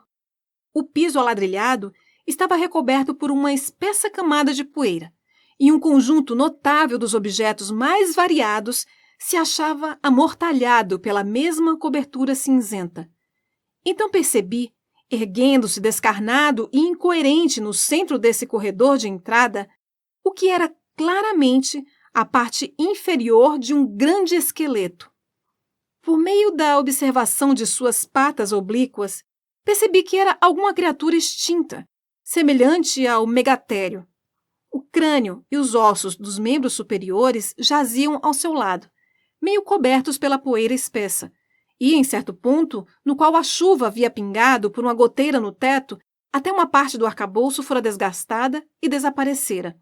O piso aladrilhado estava recoberto por uma espessa camada de poeira, e um conjunto notável dos objetos mais variados se achava amortalhado pela mesma cobertura cinzenta. Então percebi, erguendo-se descarnado e incoerente no centro desse corredor de entrada, o que era claramente a parte inferior de um grande esqueleto. Por meio da observação de suas patas oblíquas, percebi que era alguma criatura extinta, semelhante ao megatério. O crânio e os ossos dos membros superiores jaziam ao seu lado, meio cobertos pela poeira espessa, e, em certo ponto, no qual a chuva havia pingado por uma goteira no teto, até uma parte do arcabouço fora desgastada e desaparecera.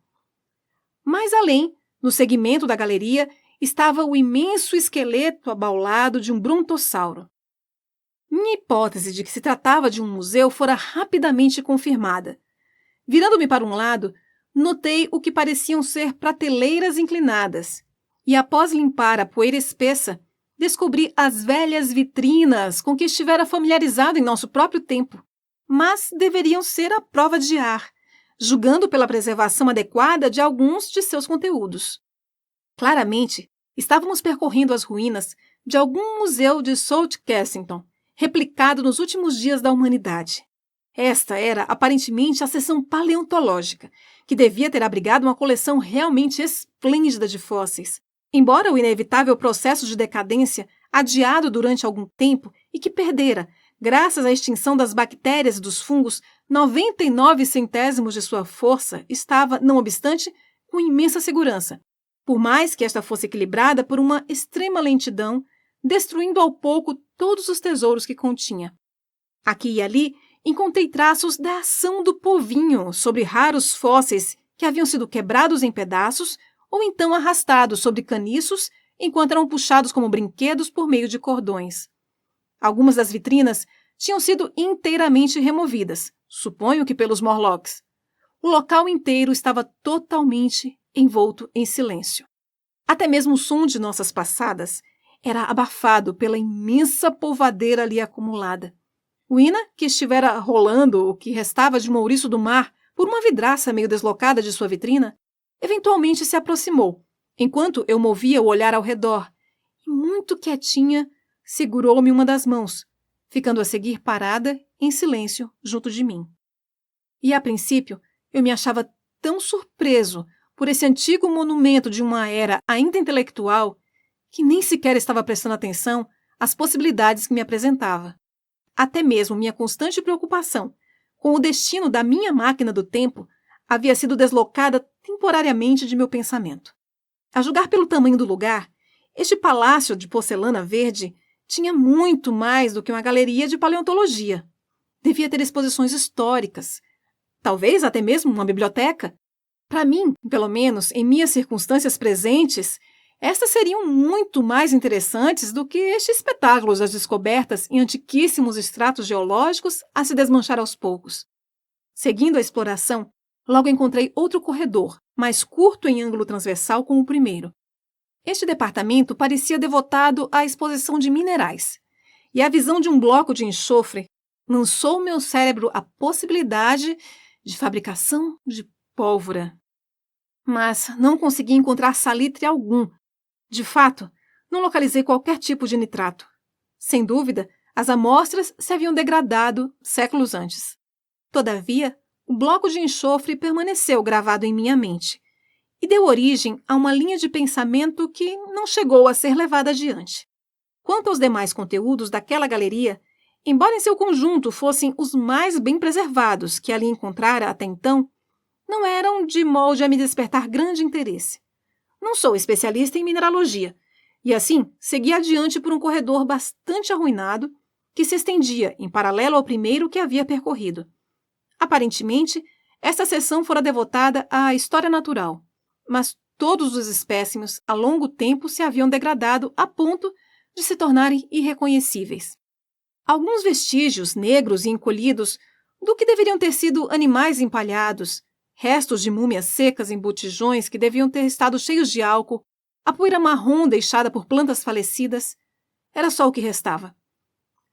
Mais além, no segmento da galeria, estava o imenso esqueleto abaulado de um brontossauro. Minha hipótese de que se tratava de um museu fora rapidamente confirmada. Virando-me para um lado, notei o que pareciam ser prateleiras inclinadas, e após limpar a poeira espessa, descobri as velhas vitrinas com que estivera familiarizado em nosso próprio tempo, mas deveriam ser a prova de ar, julgando pela preservação adequada de alguns de seus conteúdos. Claramente, estávamos percorrendo as ruínas de algum museu de South Kensington, replicado nos últimos dias da humanidade. Esta era, aparentemente, a seção paleontológica, que devia ter abrigado uma coleção realmente esplêndida de fósseis, embora o inevitável processo de decadência, adiado durante algum tempo e que perdera, graças à extinção das bactérias e dos fungos, 99 centésimos de sua força, estava, não obstante, com imensa segurança, por mais que esta fosse equilibrada por uma extrema lentidão, destruindo ao pouco todos os tesouros que continha. Aqui e ali, encontrei traços da ação do povinho sobre raros fósseis que haviam sido quebrados em pedaços ou então arrastados sobre caniços enquanto eram puxados como brinquedos por meio de cordões. Algumas das vitrinas tinham sido inteiramente removidas, suponho que pelos Morlocks. O local inteiro estava totalmente envolto em silêncio. Até mesmo o som de nossas passadas era abafado pela imensa polvadeira ali acumulada. O Ina, que estivera rolando o que restava de um ouriço do mar por uma vidraça meio deslocada de sua vitrina, eventualmente se aproximou, enquanto eu movia o olhar ao redor, e muito quietinha segurou-me uma das mãos, ficando a seguir parada em silêncio junto de mim. E, a princípio, eu me achava tão surpreso por esse antigo monumento de uma era ainda intelectual que nem sequer estava prestando atenção às possibilidades que me apresentava. Até mesmo minha constante preocupação com o destino da minha máquina do tempo havia sido deslocada temporariamente de meu pensamento. A julgar pelo tamanho do lugar, este palácio de porcelana verde tinha muito mais do que uma galeria de paleontologia. Devia ter exposições históricas, talvez até mesmo uma biblioteca. Para mim, pelo menos em minhas circunstâncias presentes, estas seriam muito mais interessantes do que estes espetáculos das descobertas em antiquíssimos estratos geológicos a se desmanchar aos poucos. Seguindo a exploração, logo encontrei outro corredor, mais curto em ângulo transversal com o primeiro. Este departamento parecia devotado à exposição de minerais, e a visão de um bloco de enxofre lançou meu cérebro a possibilidade de fabricação de pólvora. Mas não consegui encontrar salitre algum. De fato, não localizei qualquer tipo de nitrato. Sem dúvida, as amostras se haviam degradado séculos antes. Todavia, o bloco de enxofre permaneceu gravado em minha mente e deu origem a uma linha de pensamento que não chegou a ser levada adiante. Quanto aos demais conteúdos daquela galeria, embora em seu conjunto fossem os mais bem preservados que ali encontrara até então, não eram de molde a me despertar grande interesse. Não sou especialista em mineralogia, e assim segui adiante por um corredor bastante arruinado que se estendia em paralelo ao primeiro que havia percorrido. Aparentemente, esta seção fora devotada à história natural, mas todos os espécimes a longo tempo se haviam degradado a ponto de se tornarem irreconhecíveis. Alguns vestígios negros e encolhidos do que deveriam ter sido animais empalhados, restos de múmias secas em botijões que deviam ter estado cheios de álcool, a poeira marrom deixada por plantas falecidas, era só o que restava.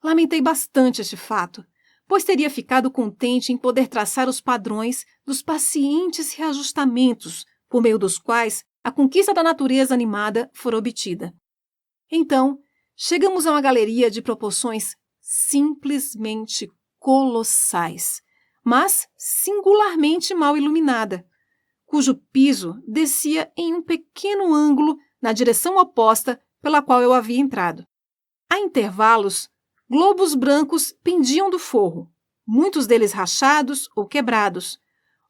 Lamentei bastante este fato, pois teria ficado contente em poder traçar os padrões dos pacientes reajustamentos por meio dos quais a conquista da natureza animada fora obtida. Então, chegamos a uma galeria de proporções simplesmente colossais, mas singularmente mal iluminada, cujo piso descia em um pequeno ângulo na direção oposta pela qual eu havia entrado. A intervalos, globos brancos pendiam do forro, muitos deles rachados ou quebrados,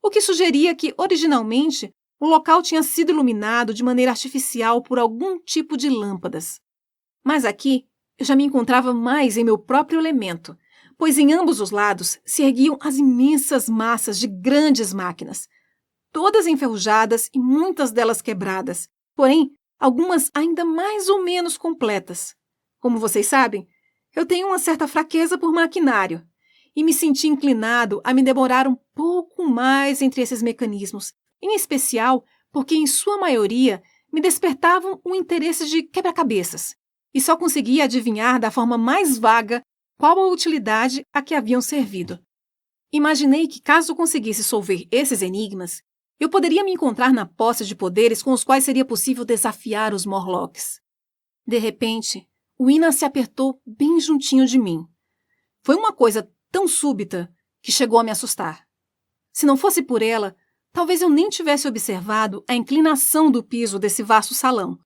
o que sugeria que, originalmente, o local tinha sido iluminado de maneira artificial por algum tipo de lâmpadas. Mas aqui eu já me encontrava mais em meu próprio elemento, pois em ambos os lados se erguiam as imensas massas de grandes máquinas, todas enferrujadas e muitas delas quebradas, porém algumas ainda mais ou menos completas. Como vocês sabem, eu tenho uma certa fraqueza por maquinário e me senti inclinado a me demorar um pouco mais entre esses mecanismos, em especial porque, em sua maioria, me despertavam um interesse de quebra-cabeças e só conseguia adivinhar da forma mais vaga qual a utilidade a que haviam servido. Imaginei que, caso conseguisse solver esses enigmas, eu poderia me encontrar na posse de poderes com os quais seria possível desafiar os Morlocks. De repente, Uina se apertou bem juntinho de mim. Foi uma coisa tão súbita que chegou a me assustar. Se não fosse por ela, talvez eu nem tivesse observado a inclinação do piso desse vasto salão.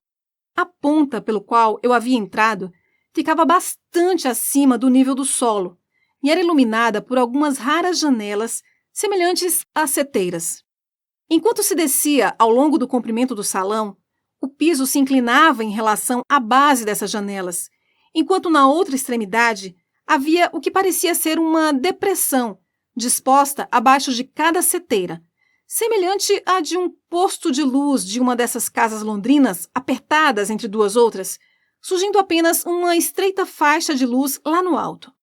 A ponta pelo qual eu havia entrado ficava bastante acima do nível do solo e era iluminada por algumas raras janelas semelhantes a seteiras. Enquanto se descia ao longo do comprimento do salão, o piso se inclinava em relação à base dessas janelas, enquanto na outra extremidade havia o que parecia ser uma depressão disposta abaixo de cada seteira, semelhante à de um posto de luz de uma dessas casas londrinas apertadas entre duas outras, surgindo apenas uma estreita faixa de luz lá no alto.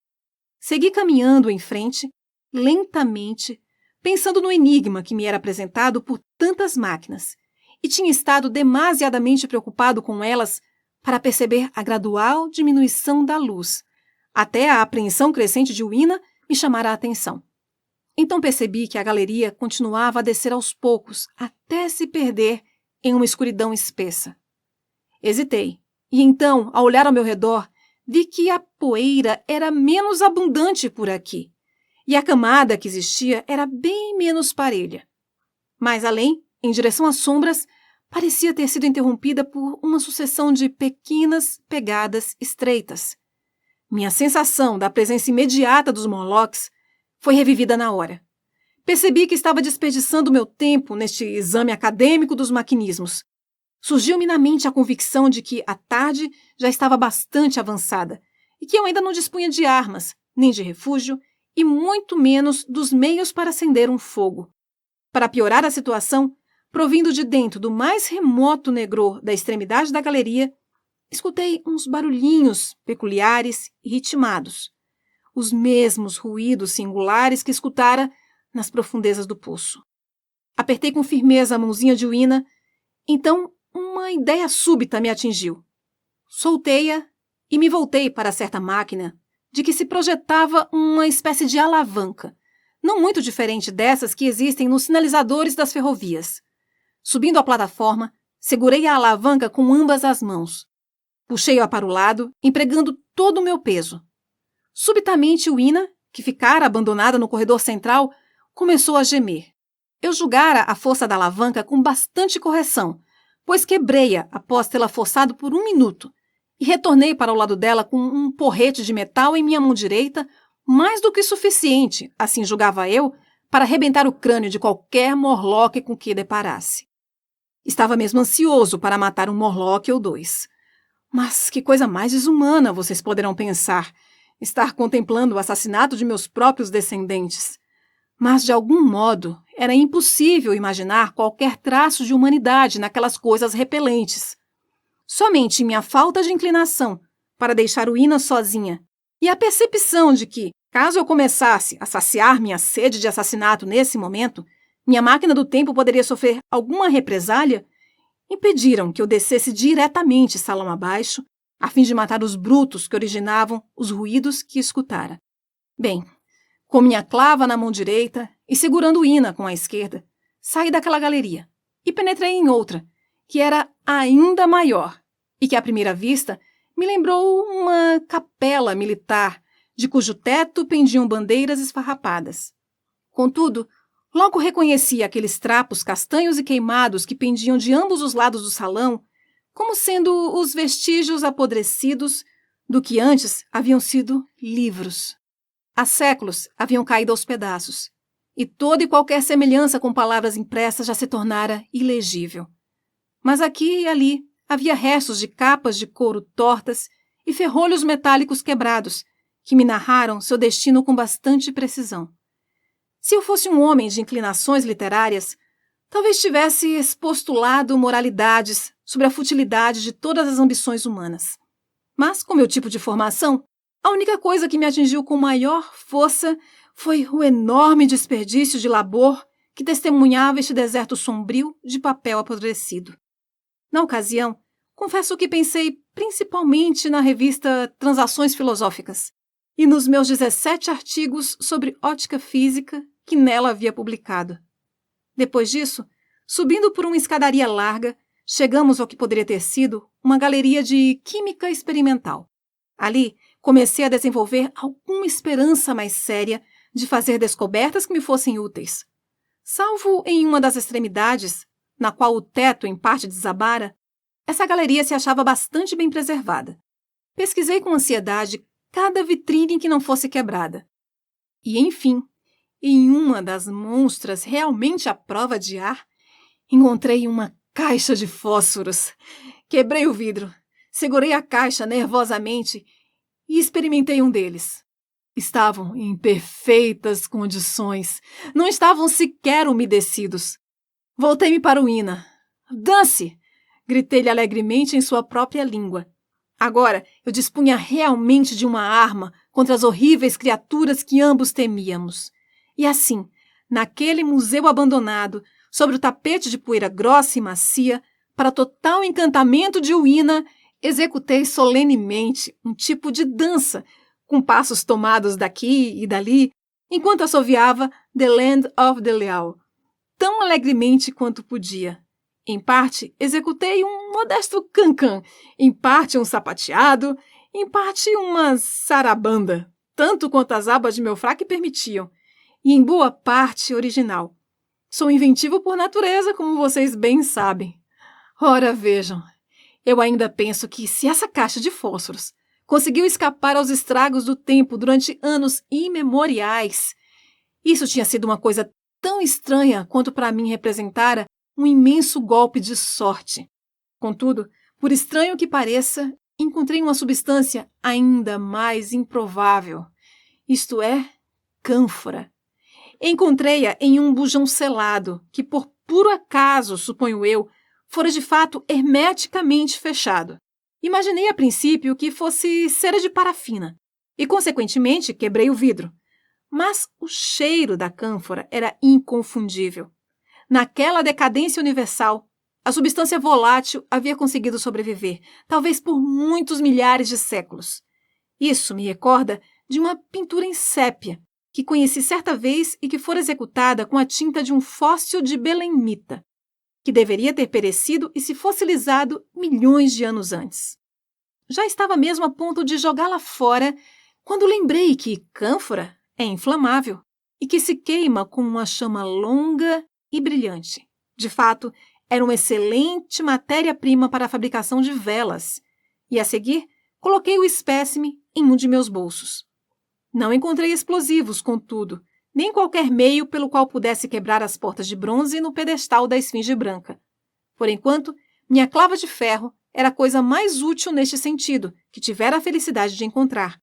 Segui caminhando em frente, lentamente, pensando no enigma que me era apresentado por tantas máquinas, e tinha estado demasiadamente preocupado com elas para perceber a gradual diminuição da luz, até a apreensão crescente de Uina me chamara a atenção. Então percebi que a galeria continuava a descer aos poucos, até se perder em uma escuridão espessa. Hesitei, e então, ao olhar ao meu redor, vi que a poeira era menos abundante por aqui, e a camada que existia era bem menos parelha. Mais além, em direção às sombras, parecia ter sido interrompida por uma sucessão de pequenas pegadas estreitas. Minha sensação da presença imediata dos Morlocks foi revivida na hora. Percebi que estava desperdiçando meu tempo neste exame acadêmico dos maquinismos. Surgiu-me na mente a convicção de que a tarde já estava bastante avançada e que eu ainda não dispunha de armas, nem de refúgio, e muito menos dos meios para acender um fogo. Para piorar a situação, provindo de dentro do mais remoto negror da extremidade da galeria, escutei uns barulhinhos peculiares e ritmados, os mesmos ruídos singulares que escutara nas profundezas do poço. Apertei com firmeza a mãozinha de Uina, então uma ideia súbita me atingiu. Soltei-a e me voltei para certa máquina de que se projetava uma espécie de alavanca, não muito diferente dessas que existem nos sinalizadores das ferrovias. Subindo a plataforma, segurei a alavanca com ambas as mãos. Puxei-a para o lado, empregando todo o meu peso. Subitamente, Uina, que ficara abandonada no corredor central, começou a gemer. Eu julgara a força da alavanca com bastante correção, pois quebrei-a após tê-la forçado por 1 minuto e retornei para o lado dela com um porrete de metal em minha mão direita, mais do que suficiente, assim julgava eu, para arrebentar o crânio de qualquer Morlock com que deparasse. Estava mesmo ansioso para matar um Morlock ou 2. Mas que coisa mais desumana, vocês poderão pensar, estar contemplando o assassinato de meus próprios descendentes. Mas, de algum modo, era impossível imaginar qualquer traço de humanidade naquelas coisas repelentes. Somente minha falta de inclinação para deixar Uina sozinha e a percepção de que, caso eu começasse a saciar minha sede de assassinato nesse momento, minha máquina do tempo poderia sofrer alguma represália, impediram que eu descesse diretamente salão abaixo, a fim de matar os brutos que originavam os ruídos que escutara. Bem, com minha clava na mão direita e segurando Uina com a esquerda, saí daquela galeria e penetrei em outra, que era ainda maior e que, à primeira vista, me lembrou uma capela militar, de cujo teto pendiam bandeiras esfarrapadas. Contudo, logo reconheci aqueles trapos castanhos e queimados que pendiam de ambos os lados do salão, como sendo os vestígios apodrecidos do que antes haviam sido livros. Há séculos haviam caído aos pedaços, e toda e qualquer semelhança com palavras impressas já se tornara ilegível. Mas aqui e ali havia restos de capas de couro tortas e ferrolhos metálicos quebrados, que me narraram seu destino com bastante precisão. Se eu fosse um homem de inclinações literárias, talvez tivesse expostulado moralidades sobre a futilidade de todas as ambições humanas. Mas, com meu tipo de formação, a única coisa que me atingiu com maior força foi o enorme desperdício de labor que testemunhava este deserto sombrio de papel apodrecido. Na ocasião, confesso que pensei principalmente na revista Transações Filosóficas e nos meus 17 artigos sobre ótica física que nela havia publicado. Depois disso, subindo por uma escadaria larga, chegamos ao que poderia ter sido uma galeria de química experimental. Ali, comecei a desenvolver alguma esperança mais séria de fazer descobertas que me fossem úteis. Salvo em uma das extremidades, na qual o teto em parte desabara, essa galeria se achava bastante bem preservada. Pesquisei com ansiedade cada vitrine que não fosse quebrada. E, enfim, em uma das monstras realmente à prova de ar, encontrei uma caixa de fósforos. Quebrei o vidro, segurei a caixa nervosamente e experimentei um deles. Estavam em perfeitas condições. Não estavam sequer umedecidos. Voltei-me para Uina. Dance! Gritei-lhe alegremente em sua própria língua. Agora eu dispunha realmente de uma arma contra as horríveis criaturas que ambos temíamos. E assim, naquele museu abandonado, sobre o tapete de poeira grossa e macia, para total encantamento de Uina, executei solenemente um tipo de dança, com passos tomados daqui e dali, enquanto assoviava The Land of the Leal, tão alegremente quanto podia. Em parte, executei um modesto cancan, em parte um sapateado, em parte uma sarabanda, tanto quanto as abas de meu fraque permitiam, e em boa parte original. Sou inventivo por natureza, como vocês bem sabem. Ora, vejam, eu ainda penso que se essa caixa de fósforos conseguiu escapar aos estragos do tempo durante anos imemoriais, isso tinha sido uma coisa tão estranha quanto para mim representara um imenso golpe de sorte. Contudo, por estranho que pareça, encontrei uma substância ainda mais improvável, isto é, cânfora. Encontrei-a em um bujão selado, que por puro acaso, suponho eu, fora de fato hermeticamente fechado. Imaginei a princípio que fosse cera de parafina e, consequentemente, quebrei o vidro. Mas o cheiro da cânfora era inconfundível. Naquela decadência universal, a substância volátil havia conseguido sobreviver, talvez por muitos milhares de séculos. Isso me recorda de uma pintura em sépia, que conheci certa vez e que fora executada com a tinta de um fóssil de belemnita, que deveria ter perecido e se fossilizado milhões de anos antes. Já estava mesmo a ponto de jogá-la fora quando lembrei que cânfora é inflamável e que se queima com uma chama longa e brilhante. De fato, era uma excelente matéria-prima para a fabricação de velas, e a seguir coloquei o espécime em um de meus bolsos. Não encontrei explosivos, contudo, nem qualquer meio pelo qual pudesse quebrar as portas de bronze no pedestal da esfinge branca. Por enquanto, minha clava de ferro era a coisa mais útil neste sentido que tivera a felicidade de encontrar,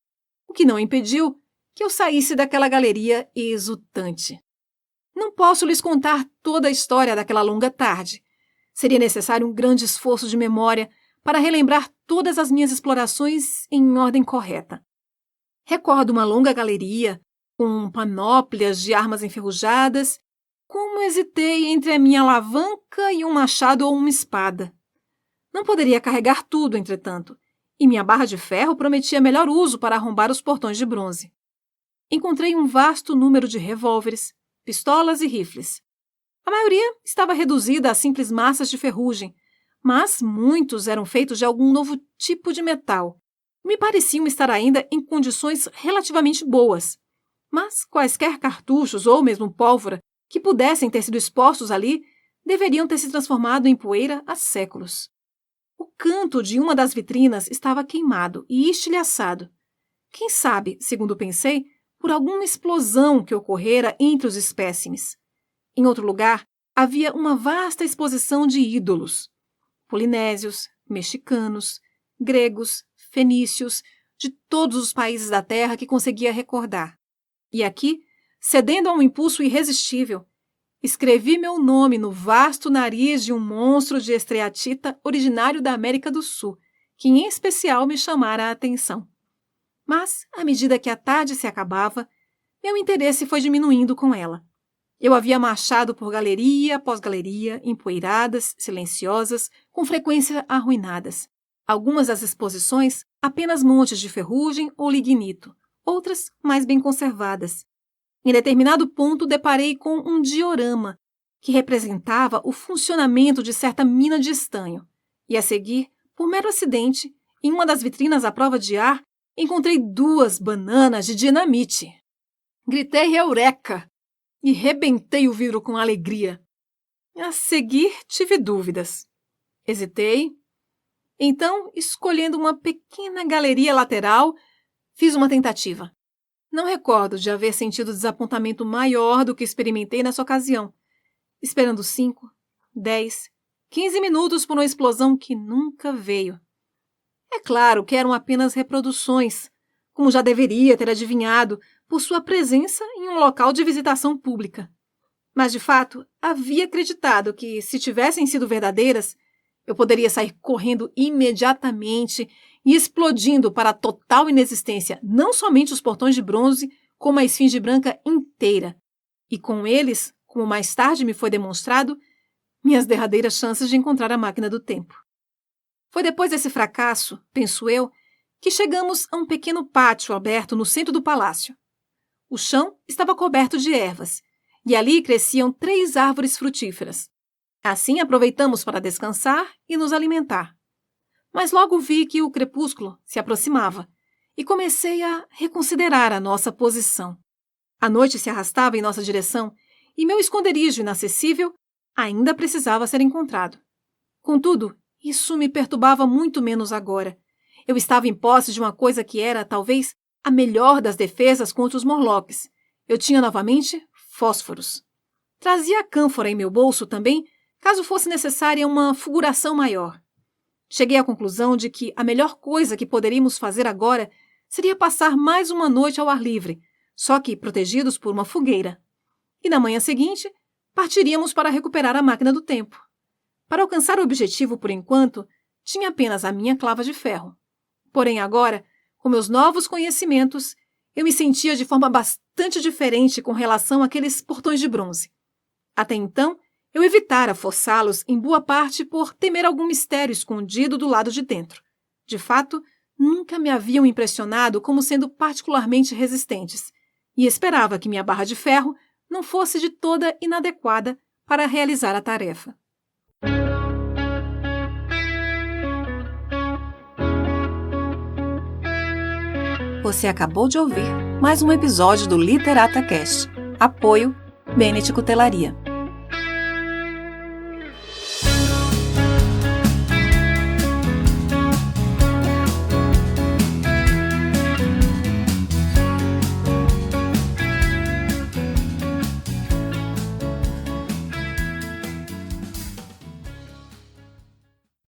o que não impediu que eu saísse daquela galeria exultante. Não posso lhes contar toda a história daquela longa tarde. Seria necessário um grande esforço de memória para relembrar todas as minhas explorações em ordem correta. Recordo uma longa galeria, com panóplias de armas enferrujadas, como hesitei entre a minha alavanca e um machado ou uma espada. Não poderia carregar tudo, entretanto, e minha barra de ferro prometia melhor uso para arrombar os portões de bronze. Encontrei um vasto número de revólveres, pistolas e rifles. A maioria estava reduzida a simples massas de ferrugem, mas muitos eram feitos de algum novo tipo de metal. Me pareciam estar ainda em condições relativamente boas, mas quaisquer cartuchos ou mesmo pólvora que pudessem ter sido expostos ali deveriam ter se transformado em poeira há séculos. O canto de uma das vitrinas estava queimado e estilhaçado. Quem sabe, segundo pensei, por alguma explosão que ocorrera entre os espécimes. Em outro lugar, havia uma vasta exposição de ídolos. Polinésios, mexicanos, gregos, fenícios, de todos os países da terra que conseguia recordar. E aqui, cedendo a um impulso irresistível, escrevi meu nome no vasto nariz de um monstro de esteatita originário da América do Sul, que em especial me chamara a atenção. Mas, à medida que a tarde se acabava, meu interesse foi diminuindo com ela. Eu havia marchado por galeria após galeria, empoeiradas, silenciosas, com frequência arruinadas. Algumas das exposições, apenas montes de ferrugem ou lignito, outras mais bem conservadas. Em determinado ponto, deparei com um diorama, que representava o funcionamento de certa mina de estanho. E a seguir, por mero acidente, em uma das vitrinas à prova de ar, encontrei 2 bananas de dinamite. Gritei eureka! E rebentei o vidro com alegria. A seguir, tive dúvidas. Hesitei. Então, escolhendo uma pequena galeria lateral, fiz uma tentativa. Não recordo de haver sentido desapontamento maior do que experimentei nessa ocasião, esperando 5, 10, 15 minutos por uma explosão que nunca veio. É claro que eram apenas reproduções, como já deveria ter adivinhado por sua presença em um local de visitação pública. Mas, de fato, havia acreditado que, se tivessem sido verdadeiras, eu poderia sair correndo imediatamente e explodindo para a total inexistência não somente os portões de bronze, como a esfinge branca inteira. E com eles, como mais tarde me foi demonstrado, minhas derradeiras chances de encontrar a máquina do tempo. Foi depois desse fracasso, penso eu, que chegamos a um pequeno pátio aberto no centro do palácio. O chão estava coberto de ervas, e ali cresciam 3 árvores frutíferas. Assim aproveitamos para descansar e nos alimentar. Mas logo vi que o crepúsculo se aproximava e comecei a reconsiderar a nossa posição. A noite se arrastava em nossa direção e meu esconderijo inacessível ainda precisava ser encontrado. Contudo, isso me perturbava muito menos agora. Eu estava em posse de uma coisa que era, talvez, a melhor das defesas contra os Morlocks. Eu tinha novamente fósforos. Trazia a cânfora em meu bolso também, caso fosse necessária uma fulguração maior. Cheguei à conclusão de que a melhor coisa que poderíamos fazer agora seria passar mais uma noite ao ar livre, só que protegidos por uma fogueira. E na manhã seguinte, partiríamos para recuperar a máquina do tempo. Para alcançar o objetivo por enquanto, tinha apenas a minha clava de ferro. Porém agora, com meus novos conhecimentos, eu me sentia de forma bastante diferente com relação àqueles portões de bronze. Até então, eu evitara forçá-los em boa parte por temer algum mistério escondido do lado de dentro. De fato, nunca me haviam impressionado como sendo particularmente resistentes, e esperava que minha barra de ferro não fosse de toda inadequada para realizar a tarefa. Você acabou de ouvir mais um episódio do Literata Cast. Apoio Bennett Cutelaria.